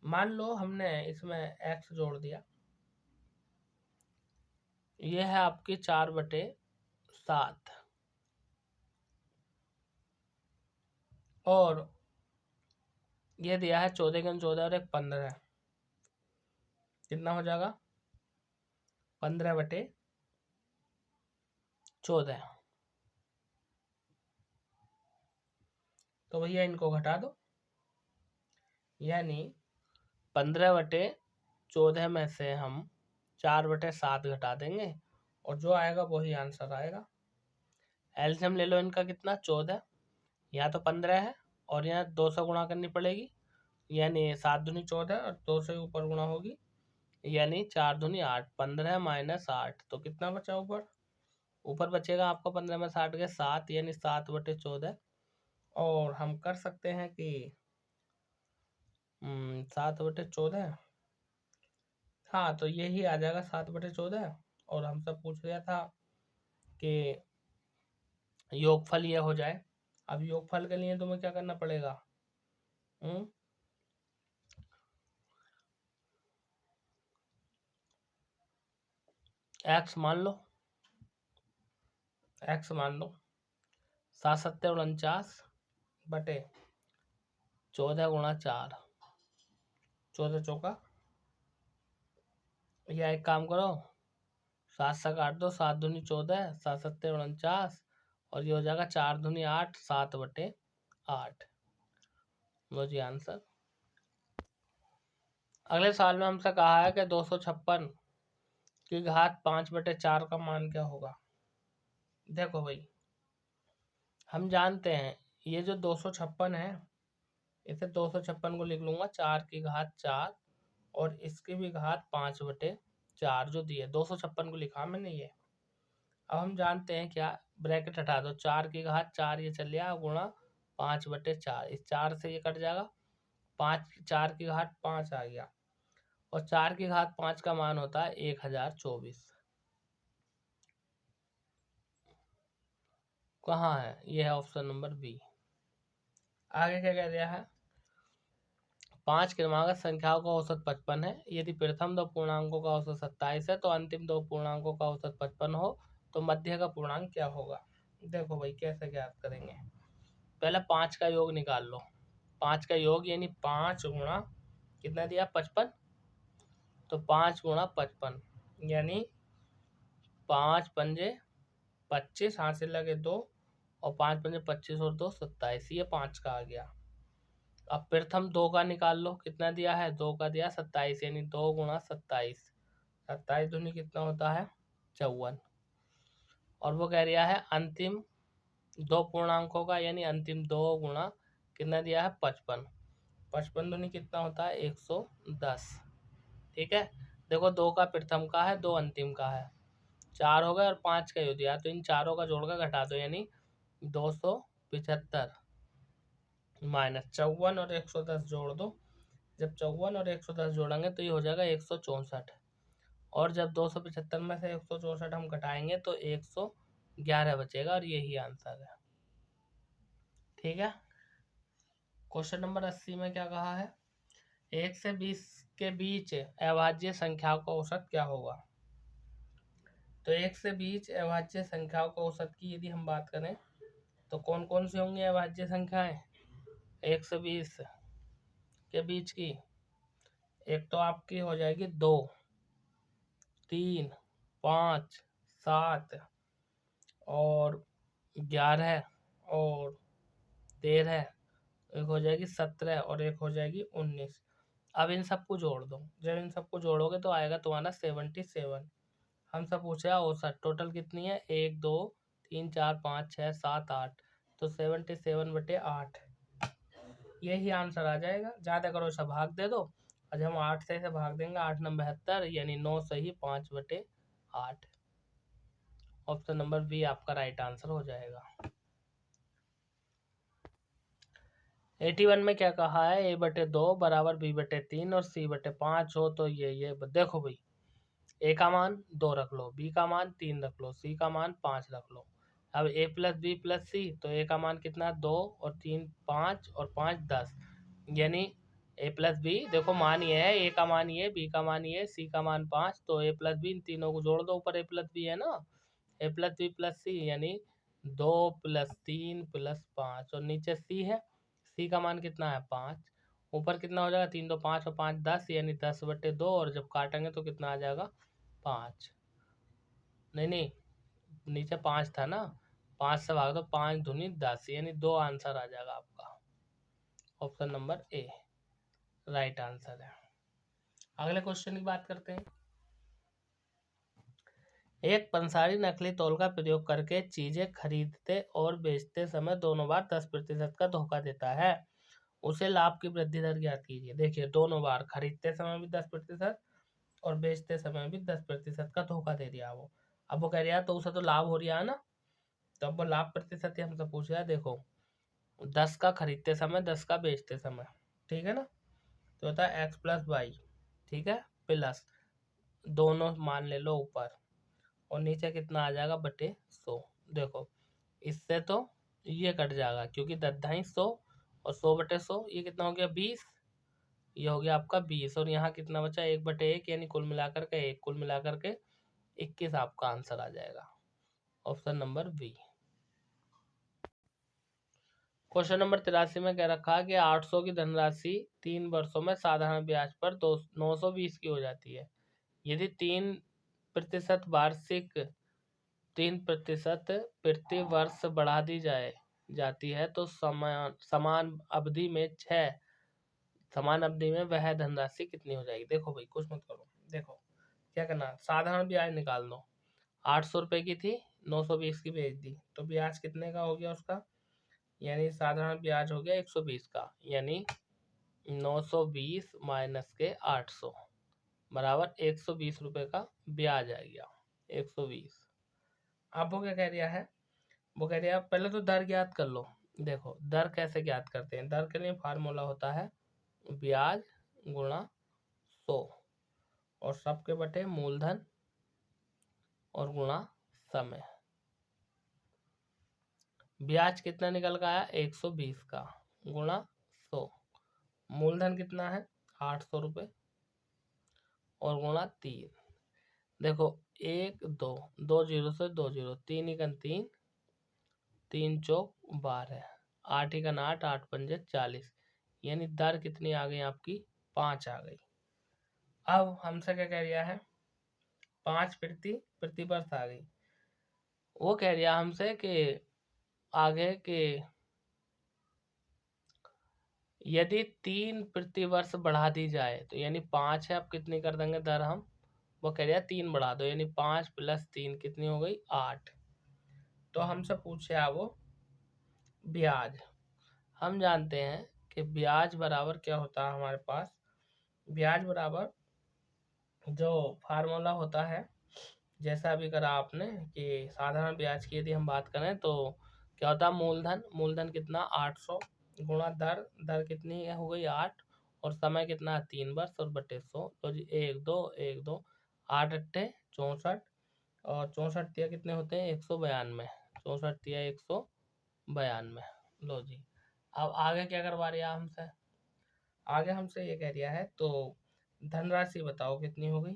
मान लो हमने इसमें x जोड़ दिया, ये है आपकी 4/7, और ये दिया है 14 के 14 और एक 15, कितना हो जाएगा 15/14। तो भैया इनको घटा दो, यानी 15/14 में से हम 4/7 घटा देंगे और जो आएगा वही आंसर आएगा। एलसीएम ले लो इनका, कितना 14, यहाँ तो 15 है और यहाँ 2 से गुणा करनी पड़ेगी, यानी 7 दूनी 14 और 2 से ऊपर गुणा होगी, यानी 4 दूनी 8, 15 माइनस 8, तो कितना बचा ऊपर, ऊपर बचेगा आपका 15 में 60 के 7, यानी 7/14। और हम कर सकते हैं कि 7/14, हाँ तो यही आ जाएगा 7/14। और हमसे पूछ लिया था कि योगफल ये हो जाए। अब योगफल के लिए तुम्हें क्या करना पड़ेगा, एक्स मान लो, एक्स मान लो 7×7=49/14 × 4, 14 चौका, या एक काम करो 7 से काट दो, 7 दूनी 14, 7 7 49, और ये हो जाएगा 4 दूनी 8, 7/8, वो जी आंसर। अगले साल में हमसे कहा है कि 256 की घात 5/4 का मान क्या होगा। देखो भाई हम जानते हैं ये जो 256 है, इसे 256 को लिख लूंगा 4 की घात 4 और इसकी भी घात 5/4 जो दी है, 256 को लिखा मैंने ये। अब हम जानते हैं क्या, ब्रैकेट हटा दो, 4 की घात 4 ये चल गया गुणा 5/4, इस 4 से ये कट जाएगा, 4 की घात 5 आ गया, और 4 की घात 5 का मान होता है 1024। कहाँ है, ये है ऑप्शन नंबर बी। आगे क्या कह दिया है, 5 क्रमागत संख्याओं का औसत 55 है। यदि प्रथम दो पूर्णांकों का औसत 27 है तो अंतिम दो पूर्णांकों का औसत 55 हो तो मध्य का पूर्णांक क्या होगा। देखो भाई कैसे ज्ञात करेंगे, पहले 5 का योग निकाल लो। 5 का योग यानी 5 गुणा कितना दिया 55, तो 5 गुणा 55 यानी 5 पंजे 25, हाथ से लगे 2 और 5 पंजे 25 और 2 27, ये 5 का आ गया। अब प्रथम 2 का निकाल लो, कितना दिया है 2 का दिया 27 यानी 2 गुणा 27, 27 दूनी कितना होता है 54। और वो कह रहा है अंतिम दो पूर्णांकों का यानी अंतिम 2 गुणा कितना दिया है 55, 55 दूनी कितना होता है 110। ठीक है, देखो 2 का प्रथम का है 2 अंतिम का है, 4 हो गए और 5 का योग दिया, तो इन चारों का जोड़कर घटा दो यानी 275 माइनस 54 और 110 जोड़ दो। जब 54 और 110 जोड़ेंगे तो ये हो जाएगा 164, और जब 275 में से 164 हम घटाएंगे तो 111 बचेगा और यही आंसर है। ठीक है, क्वेश्चन नंबर 80 में क्या कहा है, 1 से 20 के बीच अभाज्य संख्याओं का औसत क्या होगा। तो 1 से 20 अभाज्य संख्याओं का औसत की यदि हम बात करें तो कौन कौन सी होंगी अभाज्य संख्याएं 1 से 20 के बीच की। एक तो आपकी हो जाएगी 2, 3, 5, 7 और 11 और 13, एक हो जाएगी 17 और एक हो जाएगी 19। अब इन सबको जोड़ दो, जब इन सबको जोड़ोगे तो आएगा तुम्हारा 77। हमसे पूछा औसत टोटल कितनी है 1 2 3 4 5 6 7 8, तो 77/8 यही आंसर आ जाएगा। ज़्यादा करो इसे भाग दे दो, और हम 8 से इसे भाग देंगे 8 9 72 यानी 9 सही 5/8। ऑप्शन नंबर बी आपका राइट आंसर हो जाएगा। 81 में क्या कहा है, a/2 बराबर b/3 और c/5 हो तो ये देखो भाई, a का मान 2 रख लो, b का मान 3 रख लो, c का मान 5 रख लो। अब a प्लस बी प्लस सी, तो a का मान कितना 2 और 3 5 और 5 10, यानी a प्लस बी, देखो मान ये है, a का मान ये, b का मान ये, c का मान 5, तो a प्लस बी इन तीनों को जोड़ दो, ऊपर a प्लस बी है ना, a प्लस बी प्लस सी यानी 2 प्लस 3 प्लस 5, और नीचे c है, c का मान कितना है 5, ऊपर कितना हो जाएगा 3 2 5 और 5 10 यानी 10/2, और जब काटेंगे तो कितना आ जाएगा 5, नहीं नीचे 5 था ना, 5 से भाग दो 5 दूनी 10 यानी 2 आंसर आ जाएगा आपका। Option number A right answer है। अगले क्वेश्चन की बात करते हैं। एक पंसारी नकली तौल का प्रयोग करके चीजें खरीदते और बेचते समय दोनों बार 10% का धोखा देता है, उसे लाभ की वृद्धि दर ज्ञात कीजिए। देखिए दोनों बार खरीदते समय भी 10% और बेचते समय भी 10% का धोखा दे दिया वो। अब वो कह रहा है तो उसे तो लाभ हो रहा है ना, तो अब वो लाभ प्रतिशत ही हमसे पूछ रहा है। देखो 10 का खरीदते समय 10 का बेचते समय, ठीक है ना, तो होता है x+y, ठीक है, प्लस दोनों मान ले लो ऊपर, और नीचे कितना आ जाएगा बटे 100। देखो इससे तो ये कट जाएगा क्योंकि 10 100 और 100/100 ये कितना हो गया 20, ये हो गया आपका 20, और यहाँ कितना बचा 1/1 यानी कुल मिलाकर के 1, कुल मिलाकर के 21 आपका आंसर आ जाएगा। Option number B. Question number 83 में कह रखा है कि 800 की धनराशि 3 वर्षों में साधारण ब्याज पर 920 की हो जाती है। यदि 3% वार्षिक 3% प्रति वर्ष बढ़ा दी जाती है तो समान अवधि में वह धनराशि कितनी हो जाएगी। देखो भाई कुछ मत करो, देखो क्या करना, साधारण ब्याज निकाल दो। 800 रुपये की थी, 920 की बेच दी, तो ब्याज कितने का हो गया उसका, यानी साधारण ब्याज हो गया 120 का, यानी 920 माइनस के 800 बराबर 120 रुपये का ब्याज आ गया 120। अब वो क्या कह रहा है, वो कह रहा है पहले तो दर ज्ञात कर लो। देखो दर कैसे ज्ञात करते हैं, दर के लिए फार्मूला होता है ब्याज गुणा 100 और सबके बटे मूलधन और गुणा समय। ब्याज कितना निकल का आया 120 का, गुणा 100। मूलधन कितना है 800 रुपये और गुणा 3। देखो 1 2 2 जीरो से 2 जीरो, 3 एकन 3, 3 चौक 12, 8 एकन 8, 8 पंजे 40, यानी दर कितनी आ गई आपकी 5 आ गई। अब हमसे क्या कह रहा है 5 प्रति वर्ष आ गई। वो कह रहा हमसे कि आगे के यदि 3 प्रति वर्ष बढ़ा दी जाए तो यानी 5 है, अब कितनी कर देंगे दर हम, वो कह रहा 3 बढ़ा दो, यानी 5 + 3 कितनी हो गई 8। तो हमसे पूछे वो ब्याज। हम जानते हैं कि ब्याज बराबर क्या होता है हमारे पास, ब्याज बराबर जो फार्मूला होता है, जैसा अभी करा आपने कि साधारण ब्याज की यदि हम बात करें तो क्या होता है मूलधन कितना 800 गुणा दर कितनी हो गई 8, और समय कितना है 3 वर्ष और बटे 100। तो जी 1 2 1 2 8 अट्ठे 64, और 64 तिया कितने होते हैं 192, 64 तिया 192। लो जी अब आगे क्या करवा रहा हमसे, आगे हमसे ये कह रहा है तो धनराशि बताओ कितनी हो गई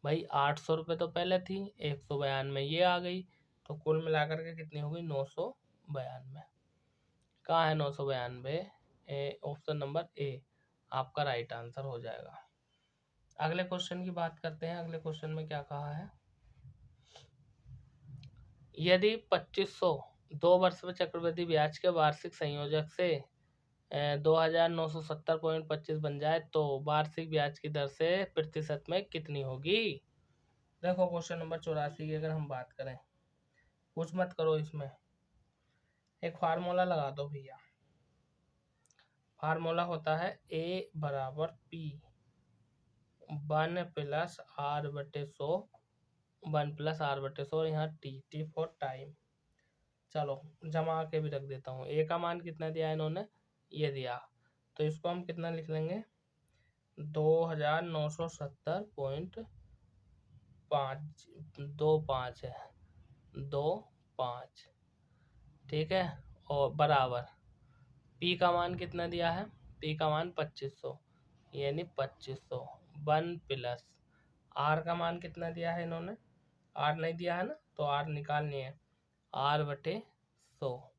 भाई 800 रुपये तो पहले थी, 192 ये आ गई, तो कुल मिलाकर के कितनी हो गई 992। कहाँ है 992, ऑप्शन नंबर ए आपका राइट आंसर हो जाएगा। अगले क्वेश्चन की बात करते हैं। अगले क्वेश्चन में क्या कहा है, यदि 2500 2 वर्ष में चक्रवृद्धि ब्याज के वार्षिक संयोजक से 2970.25 बन जाए तो वार्षिक ब्याज की दर से प्रतिशत में कितनी होगी। देखो क्वेश्चन नंबर 84 की अगर हम बात करें, कुछ मत करो, इसमें एक फार्मूला लगा दो भैया। फार्मूला होता है A बराबर P 1 + R/100, 1 + R/100, यहाँ T फॉर टाइम। चलो जमा के भी रख देता हूँ। A का मान कितना दिया इन्होंने, ये दिया, तो इसको हम कितना लिख लेंगे 2970.525 है 25, ठीक है, और बराबर P का मान कितना दिया है, P का मान 2500, यानी 2500 1 + R का मान कितना दिया है इन्होंने, R नहीं दिया है ना, तो R निकालनी है, R/100,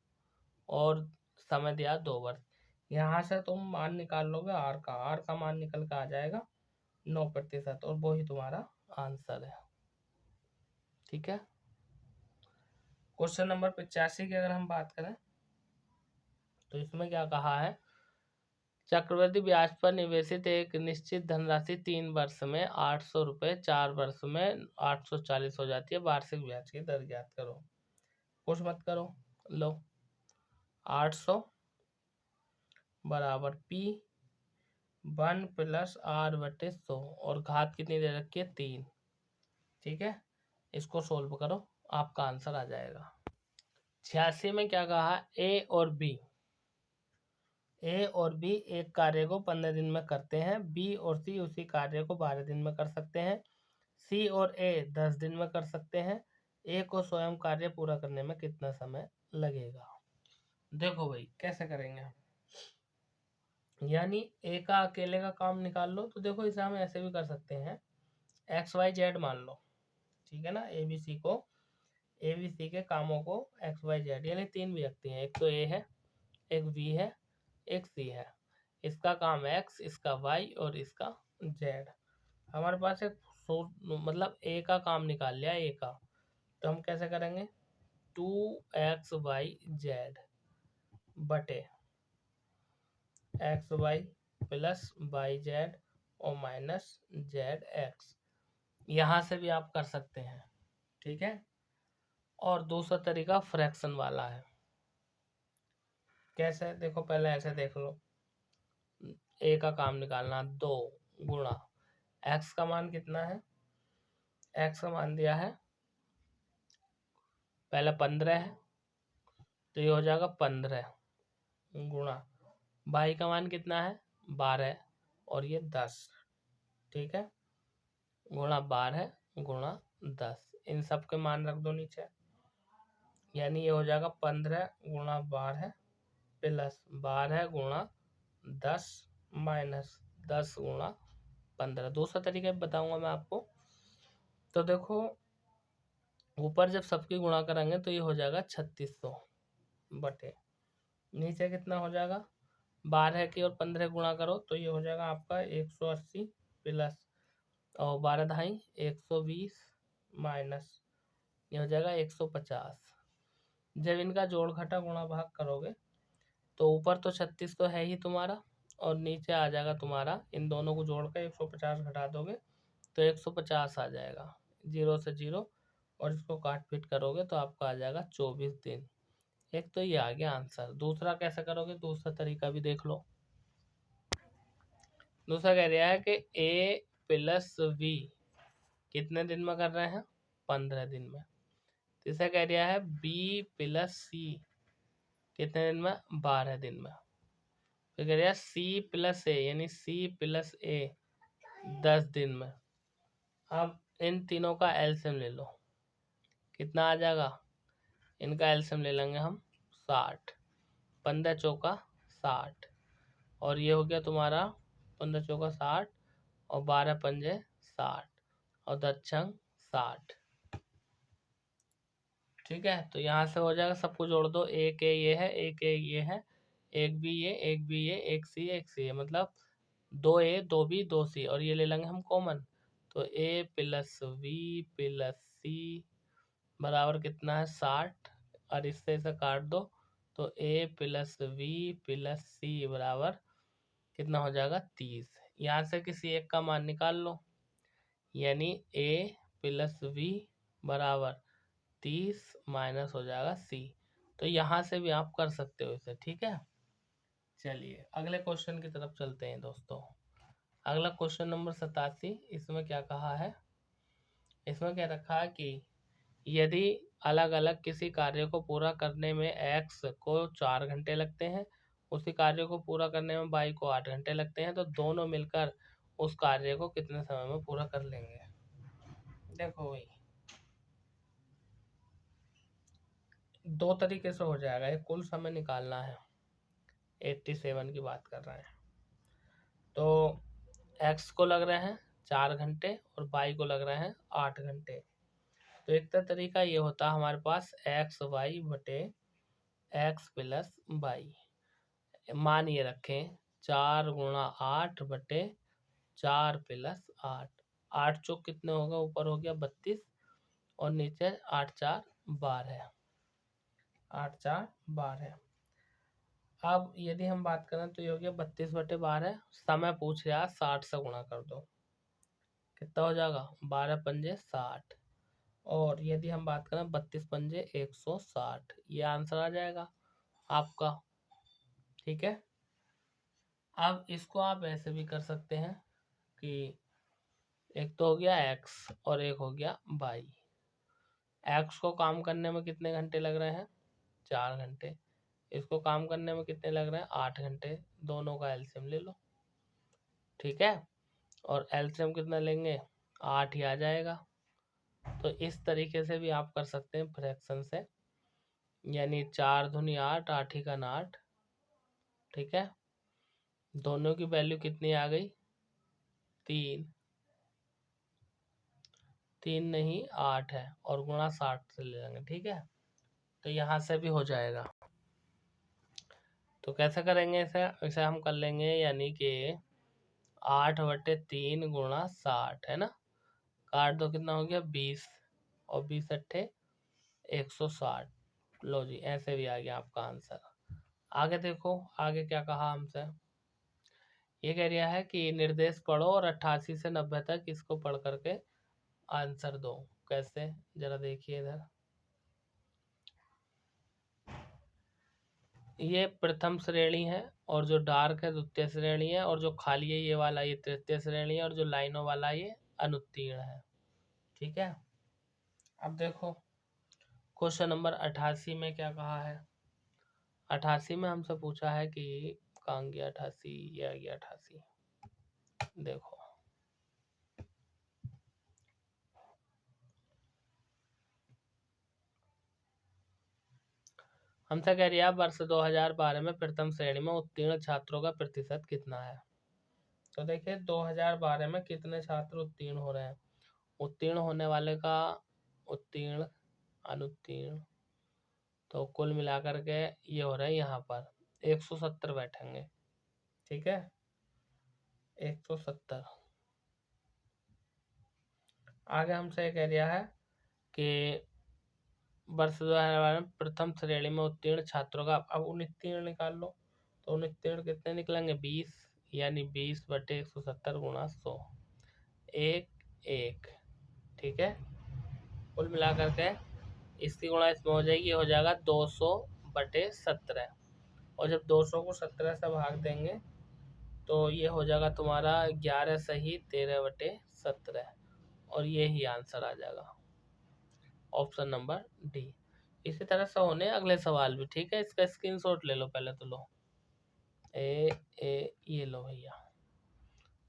और समय दिया 2 वर्ष। यहाँ से तुम मान निकाल लोगे R का मान निकल के आ जाएगा 9%, और वो ही तुम्हारा आंसर है। ठीक है, क्वेश्चन नंबर 85 की अगर हम बात करें तो इसमें क्या कहा है, चक्रवृद्धि ब्याज पर निवेशित एक निश्चित धनराशि 3 वर्ष में 800 रुपये, 4 वर्ष में 840 हो जाती है, वार्षिक ब्याज की दर ज्ञात करो। कुछ मत करो, लो 800 बराबर P 1 + R/100, और घात कितनी दे रखी है 3। ठीक है, इसको सोल्व करो, आपका आंसर आ जाएगा। 86 में क्या कहा, ए और बी एक कार्य को 15 दिन में करते हैं, बी और सी उसी कार्य को 12 दिन में कर सकते हैं, सी और ए 10 दिन में कर सकते हैं, ए को स्वयं कार्य पूरा करने में कितना समय लगेगा। देखो भाई कैसे करेंगे, यानी ए का अकेले का काम निकाल लो, तो देखो इसे हम ऐसे भी कर सकते हैं, XYZ मान लो, ठीक है ना, ABC के कामों को XYZ, यानी 3 व्यक्ति हैं, एक तो ए है, एक बी है, एक सी है, इसका काम X, इसका Y और इसका Z। हमारे पास एक मतलब ए का काम निकाल लिया ए का, तो हम कैसे करेंगे 2XYZ बटे XY + YZ और -ZX, यहाँ से भी आप कर सकते हैं। ठीक है, और दूसरा तरीका फ्रैक्शन वाला है। कैसे, देखो पहले ऐसे देख लो, ए का काम निकालना 2 गुणा एक्स का मान कितना है, एक्स का मान दिया है पहले 15 है, तो ये हो जाएगा 15 गुणा वाई का मान कितना है 12 और ये 10, ठीक है, गुणा 12 गुणा 10, इन सब के मान रख दो नीचे, यानी ये हो जाएगा 15 गुणा 12 प्लस 12 गुणा 10 माइनस 10 गुणा 15। दूसरा तरीका बताऊंगा मैं आपको। तो देखो ऊपर जब सबकी गुणा करेंगे तो ये हो जाएगा 3600 बटे नीचे कितना हो जाएगा 12 की और 15 गुणा करो तो ये हो जाएगा आपका 180 प्लस और 12 ढाई 120 माइनस ये हो जाएगा 150। जब इनका जोड़ घटा गुणा भाग करोगे तो ऊपर तो 36 तो है ही तुम्हारा और नीचे आ जाएगा तुम्हारा, इन दोनों को जोड़ कर 150 घटा दोगे तो 150 आ जाएगा, 0 से 0 और इसको काट पीट करोगे तो आपका आ जाएगा 24 दिन। एक तो ये आ गया आंसर। दूसरा कैसे करोगे, दूसरा तरीका भी देख लो। दूसरा कह रहा है कि ए प्लस बी कितने दिन में कर रहे हैं 15 दिन में। तीसरा कह रहा है बी प्लस सी कितने दिन में 12 दिन में। फिर कह रहा है सी प्लस ए यानी सी प्लस ए 10 दिन में। अब इन तीनों का एलसीएम ले लो, कितना आ जाएगा, इनका एलसीएम ले लेंगे हम 60, 15 चौका 60 और ये हो गया तुम्हारा 15 चौका 60 और 12 पंजे 60 और 10 छंग 60। ठीक है, तो यहाँ से हो जाएगा, सबको जोड़ दो, एक ए ये है, एक ए ये है, एक बी ये, एक बी ये, एक सी एक सी है, मतलब 2 ए 2 बी 2 सी और ये ले लेंगे हम कॉमन। तो ए प्लस वी प्लस सी बराबर कितना है 60 और इससे इसे काट दो तो ए प्लस वी प्लस सी बराबर कितना हो जाएगा 30। यहाँ से किसी एक का मान निकाल लो, यानी ए प्लस वी बराबर 30 माइनस हो जाएगा सी। तो यहाँ से भी आप कर सकते हो इसे। ठीक है, चलिए अगले क्वेश्चन की तरफ चलते हैं दोस्तों। अगला क्वेश्चन नंबर 87। इसमें क्या कहा है, इसमें क्या रखा है कि यदि अलग अलग किसी कार्य को पूरा करने में x को 4 घंटे लगते हैं, उसी कार्य को पूरा करने में y को 8 घंटे लगते हैं, तो दोनों मिलकर उस कार्य को कितने समय में पूरा कर लेंगे। देखो भाई दो तरीके से हो जाएगा, एक कुल समय निकालना है, 87 की बात कर रहे हैं। तो x को लग रहे हैं 4 घंटे और y को लग रहे हैं 8 घंटे। तो एक तरीका ये होता है हमारे पास एक्स वाई बटे एक्स प्लस वाई, मान ये रखें 4 गुणा 8 बटे 4 प्लस 8। 8 चौक कितने होगा, ऊपर हो गया 32 और नीचे 8 4 12, 8 4 12। अब यदि हम बात करें तो ये हो गया 32 बटे 12, समय पूछ रहा 60 से गुणा कर दो, कितना हो जाएगा 12 पंजे 60 और यदि हम बात करें 32 पंजे 160, ये आंसर आ जाएगा आपका। ठीक है, अब इसको आप ऐसे भी कर सकते हैं कि एक तो हो गया x और एक हो गया y। x को काम करने में कितने घंटे लग रहे हैं 4 घंटे, इसको काम करने में कितने लग रहे हैं 8 घंटे, दोनों का एलसीएम ले लो। ठीक है, और एलसीएम कितना लेंगे 8 ही आ जाएगा। तो इस तरीके से भी आप कर सकते हैं फ्रैक्शन से, यानी 4 दूनी 8, 8 ही का 8। ठीक है, दोनों की वैल्यू कितनी आ गई 3, 3 नहीं 8 है और गुणा 60 से ले लेंगे। ठीक है, तो यहाँ से भी हो जाएगा। तो कैसे करेंगे इसे, इसे हम कर लेंगे यानी कि 8 बटे 3 गुणा 60 है ना, काट दो कितना हो गया 20 और 20 अट्ठे 160। लो जी, ऐसे भी आ गया आपका आंसर। आगे देखो आगे क्या कहा हमसे, ये कह रहा है कि निर्देश पढ़ो और 88 से 90 तक इसको पढ़ करके आंसर दो। कैसे, जरा देखिए इधर, ये प्रथम श्रेणी है और जो डार्क है द्वितीय श्रेणी है और जो खाली है ये वाला ये तृतीय श्रेणी है और जो लाइनों वाला ये अनुत्तीर्ण है। ठीक है, अब देखो क्वेश्चन नंबर 88 में क्या कहा है। 88 में हमसे पूछा है कि कहाँ गया 88, ये आ गया 88। देखो हमसे कह रही है वर्ष 2012 में प्रथम श्रेणी में उत्तीर्ण छात्रों का प्रतिशत कितना है। तो देखिए 2012 में कितने छात्र उत्तीर्ण हो रहे हैं। उत्तीर्ण होने वाले का उत्तीर्ण अनुत्तीर्ण, तो कुल मिलाकर के ये हो रहा है यहाँ पर 170 बैठेंगे। ठीक है, 170। आगे हमसे कह दिया है कि वर्ष 2012 में प्रथम श्रेणी में उत्तीर्ण छात्रों का, अब उत्तीर्ण निकाल लो। तो उत्तीर्ण कितने निकलेंगे 20, यानी 20/170 गुणा 100, एक। ठीक है, कुल मिलाकर के इसकी गुणा इसमें हो जाएगी, हो जाएगा 200/17। और जब 200 को 17 से भाग देंगे तो ये हो जाएगा तुम्हारा 11 सही 13/17, और ये ही आंसर आ जाएगा, ऑप्शन नंबर डी। इसी तरह से होने अगले सवाल भी। ठीक है, इसका स्क्रीनशॉट ले लो पहले तो। लो ये लो भैया,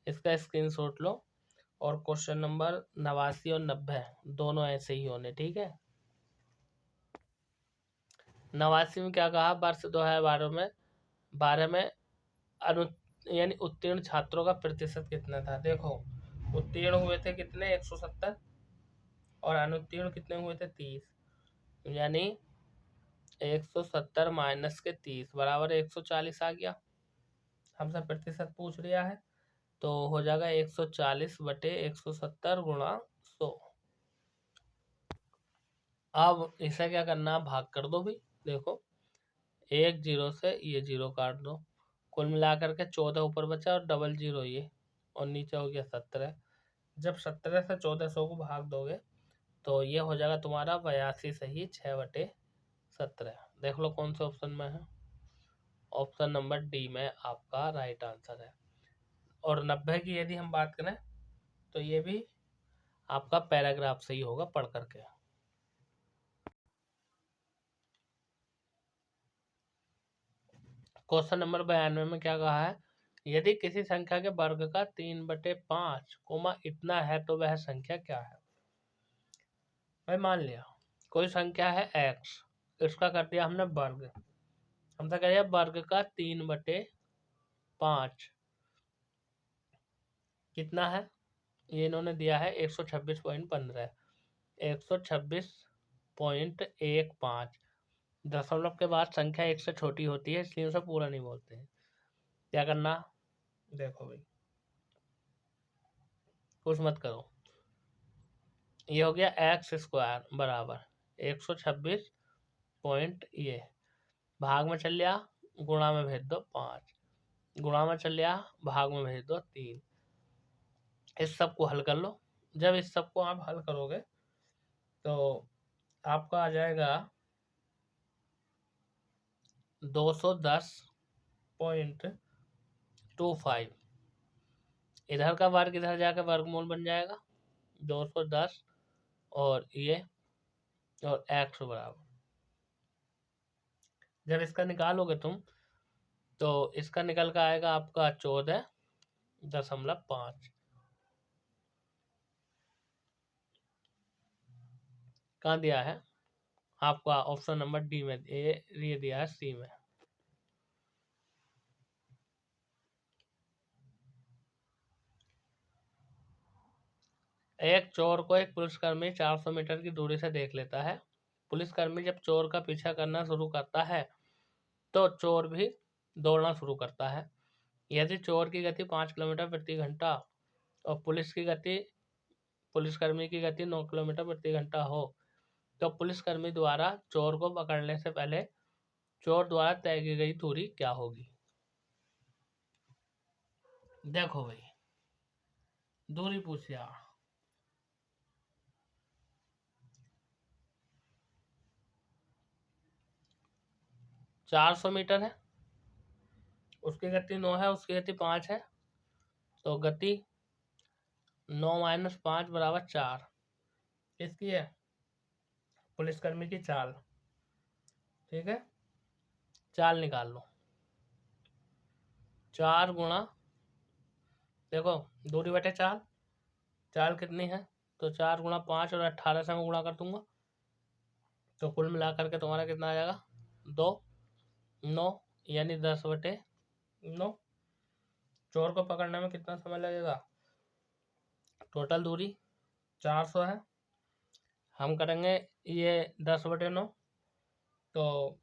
इसका स्क्रीनशॉट लो। और क्वेश्चन नंबर 89 और 90 दोनों ऐसे ही होने। ठीक है, 89 में क्या कहा, वर्ष 2012 में अनु यानी उत्तीर्ण छात्रों का प्रतिशत कितना था। देखो उत्तीर्ण हुए थे कितने 170, और अनुत्तीर्ण कितने हुए थे 30, यानी 170 माइनस के 30 बराबर 140 आ गया। हमसे प्रतिशत पूछ लिया है, तो हो जाएगा 140/170 गुणा 100। अब इसे क्या करना, भाग कर दो भी। देखो एक जीरो से ये जीरो काट दो, कुल मिलाकर के 14 ऊपर बचा और डबल जीरो ये, और नीचे हो गया 17। जब 17 से 1400 को भाग दोगे तो ये हो जाएगा तुम्हारा 82 सही 6/17। देख लो कौन से ऑप्शन में है, ऑप्शन नंबर डी में आपका राइट आंसर है। और 90 की यदि हम बात करें तो ये भी आपका पैराग्राफ से ही होगा पढ़ करके। क्वेश्चन नंबर 92 में क्या कहा है, यदि किसी संख्या के वर्ग का 3/5 इतना है तो वह संख्या क्या है। भाई मान लिया कोई संख्या है x, इसका कर दिया हमने वर्ग। हमसे कह दिया वर्ग का 3/5 कितना है, ये इन्होंने दिया है 126.15, 126.15। दशमलव के बाद संख्या एक से छोटी होती है, इसलिए उसे पूरा नहीं बोलते हैं। क्या करना, देखो भाई कुछ मत करो, ये हो गया x² बराबर 126 पॉइंट, ये भाग में चल लिया, गुणा में भेज दो 5, गुणा में चल लिया, भाग में भेज दो 3। इस सब को हल कर लो। जब इस सब को आप हल करोगे तो आपका आ जाएगा 210.25। इधर का वर्ग इधर जाकर वर्गमूल बन जाएगा 210, और ये और x बराबर, जब इसका निकालोगे तुम तो इसका निकल कर आएगा आपका 14.5। कहाँ दिया है आपका, ऑप्शन नंबर डी में, ये दिया है सी में। एक चोर को एक पुलिसकर्मी 400 मीटर की दूरी से देख लेता है। पुलिसकर्मी जब चोर का पीछा करना शुरू करता है तो चोर भी दौड़ना शुरू करता है। यदि चोर की गति 5 किलोमीटर प्रति घंटा और पुलिसकर्मी की गति 9 किलोमीटर प्रति घंटा हो तो पुलिसकर्मी द्वारा चोर को पकड़ने से पहले चोर द्वारा तय की गई दूरी क्या होगी। देखो भाई दूरी पूछिया, 400 मीटर है, उसकी गति 9 है, उसकी गति 5 है, तो गति 9 - 5 बराबर 4। किसकी है, पुलिसकर्मी की चाल। ठीक है, चाल निकाल लो, 4 गुणा, देखो दूरी बटे चाल, चाल कितनी है, तो 4 गुणा 5 और 18 से मैं गुणा कर दूंगा, तो कुल मिला करके तुम्हारा कितना आ जाएगा 2, 9 यानी 10/9। चोर को पकड़ने में कितना समय लगेगा? टोटल दूरी 400 है, हम करेंगे ये 10/9, तो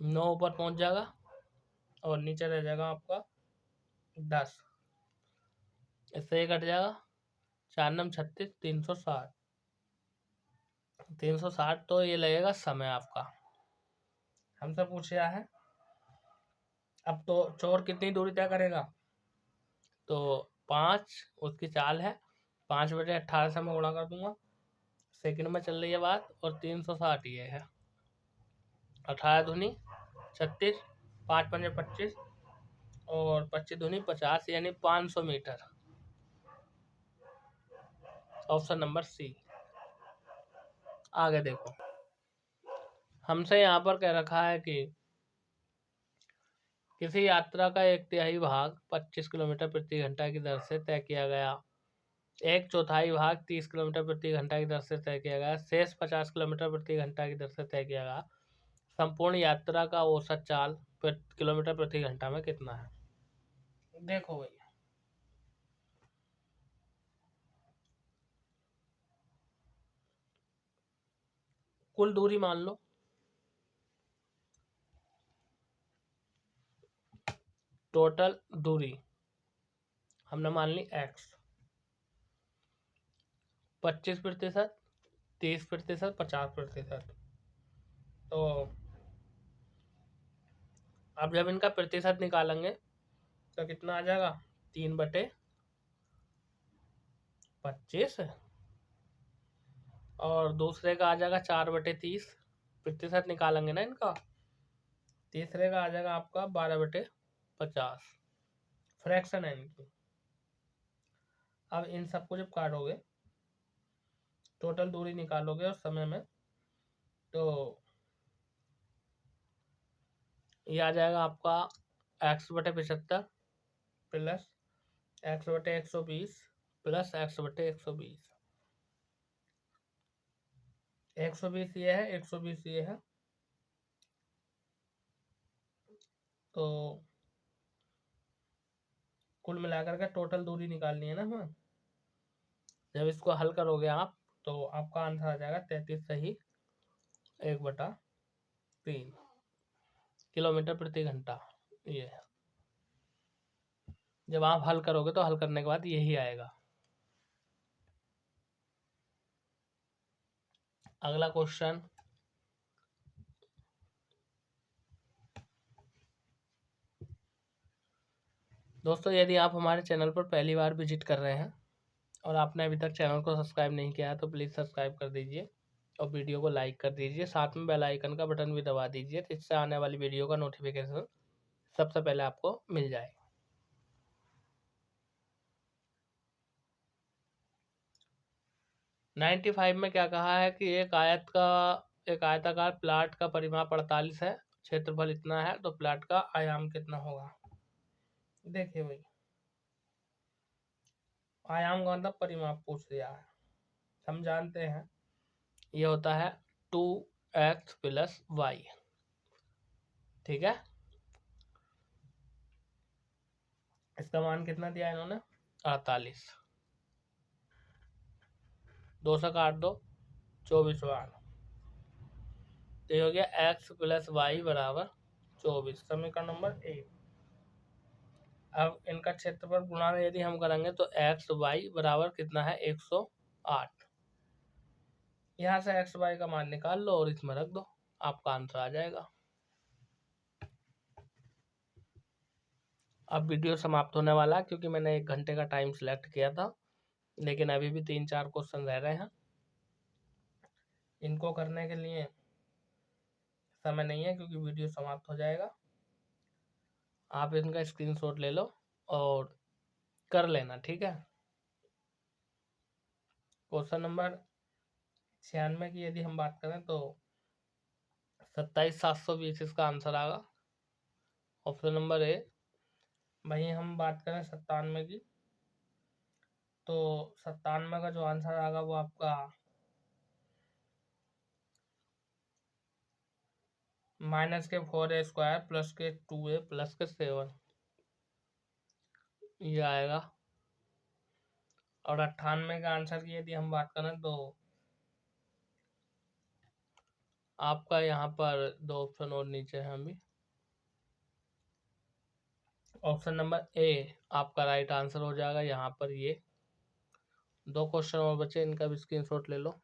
9 ऊपर पहुंच जाएगा और नीचे रह जाएगा आपका 10, इससे ये कट जाएगा 4 9 36, 360। 360 तो ये लगेगा समय आपका। हमसे पूछ रहा है अब तो चोर कितनी दूरी तय करेगा, तो 5 उसकी चाल है, 5/18 से मैं गुणा कर दूंगा, सेकंड में चल रही है बात, और 360 ये है। 18 दूनी 36, 5 पंजे 25 और 25 दूनी 50 यानी 500 मीटर। ऑप्शन नंबर सी। आगे देखो, हमसे यहाँ पर कह रखा है कि किसी यात्रा का 1/3 भाग 25 किलोमीटर प्रति घंटा की दर से तय किया गया, 1/4 भाग 30 किलोमीटर प्रति घंटा की दर से तय किया गया, शेष 50 किलोमीटर प्रति घंटा की दर से तय किया गया। संपूर्ण यात्रा का औसत चाल किलोमीटर प्रति घंटा में कितना है? देखो भाई, कुल दूरी मान लो, टोटल दूरी हमने मान ली x, 25%, 30%, 50%। तो अब जब इनका प्रतिशत निकालेंगे तो कितना आ जाएगा? 3/25, और दूसरे का आ जाएगा 4/30। प्रतिशत निकालेंगे ना इनका, तीसरे का आ जाएगा आपका 12/50। फ्रैक्शन है इनकी। अब इन सबको जब काटोगे, टोटल दूरी निकालोगे और समय में, तो ये आ जाएगा आपका x/75 plus x/120 plus x/120। 120 ये है, 120 ये है, तो कुल मिलाकर के टोटल दूरी निकालनी है ना हमें। जब इसको हल करोगे आप, तो आपका आंसर आ जाएगा 33 सही 1/3 किलोमीटर प्रति घंटा। ये है, जब आप हल करोगे तो हल करने के बाद यही आएगा। अगला क्वेश्चन, दोस्तों यदि आप हमारे चैनल पर पहली बार विजिट कर रहे हैं और आपने अभी तक चैनल को सब्सक्राइब नहीं किया है, तो प्लीज़ सब्सक्राइब कर दीजिए और वीडियो को लाइक कर दीजिए, साथ में बेल आइकन का बटन भी दबा दीजिए, जिससे आने वाली वीडियो का नोटिफिकेशन सबसे पहले आपको मिल जाए। 95 में क्या कहा है कि एक आयताकार प्लाट का परिमाप 48 है, क्षेत्रफल इतना है, तो प्लाट का आयाम कितना होगा? देखिए भाई, आयाम का मतलब परिमाप पूछ दिया है, हम जानते हैं ये होता है 2x + y। ठीक है, इसका मान कितना दिया इन्होंने? 48। 2 से काट दो, 24 बार, तो ये हो गया x + y = 24। समीकरण नंबर 1। अब इनका क्षेत्रफल गुणा यदि हम करेंगे तो एक्स वाई बराबर कितना है? 108। यहाँ से एक्स वाई का मान निकाल लो और इसमें रख दो, आपका आंसर आ जाएगा। अब वीडियो समाप्त होने वाला है, क्योंकि मैंने 1 घंटे का टाइम सिलेक्ट किया था, लेकिन अभी भी 3-4 क्वेश्चन रह रहे हैं। इनको करने के लिए समय नहीं है, क्योंकि वीडियो समाप्त हो जाएगा। आप इनका स्क्रीनशॉट ले लो और कर लेना, ठीक है। क्वेश्चन नंबर 96 की यदि हम बात करें तो 27,720 इसका आंसर आएगा। Option number A. वहीं हम बात करें 97 की, तो 97 का जो आंसर आएगा वो आपका -4a² प्लस के 2a प्लस के 7 ये आएगा। और 98 का आंसर की यदि हम बात करें तो आपका यहाँ पर 2 ऑप्शन और नीचे हैं अभी। ऑप्शन नंबर ए आपका राइट आंसर हो जाएगा। यहाँ पर ये 2 क्वेश्चन और बचे, इनका भी स्क्रीनशॉट ले लो।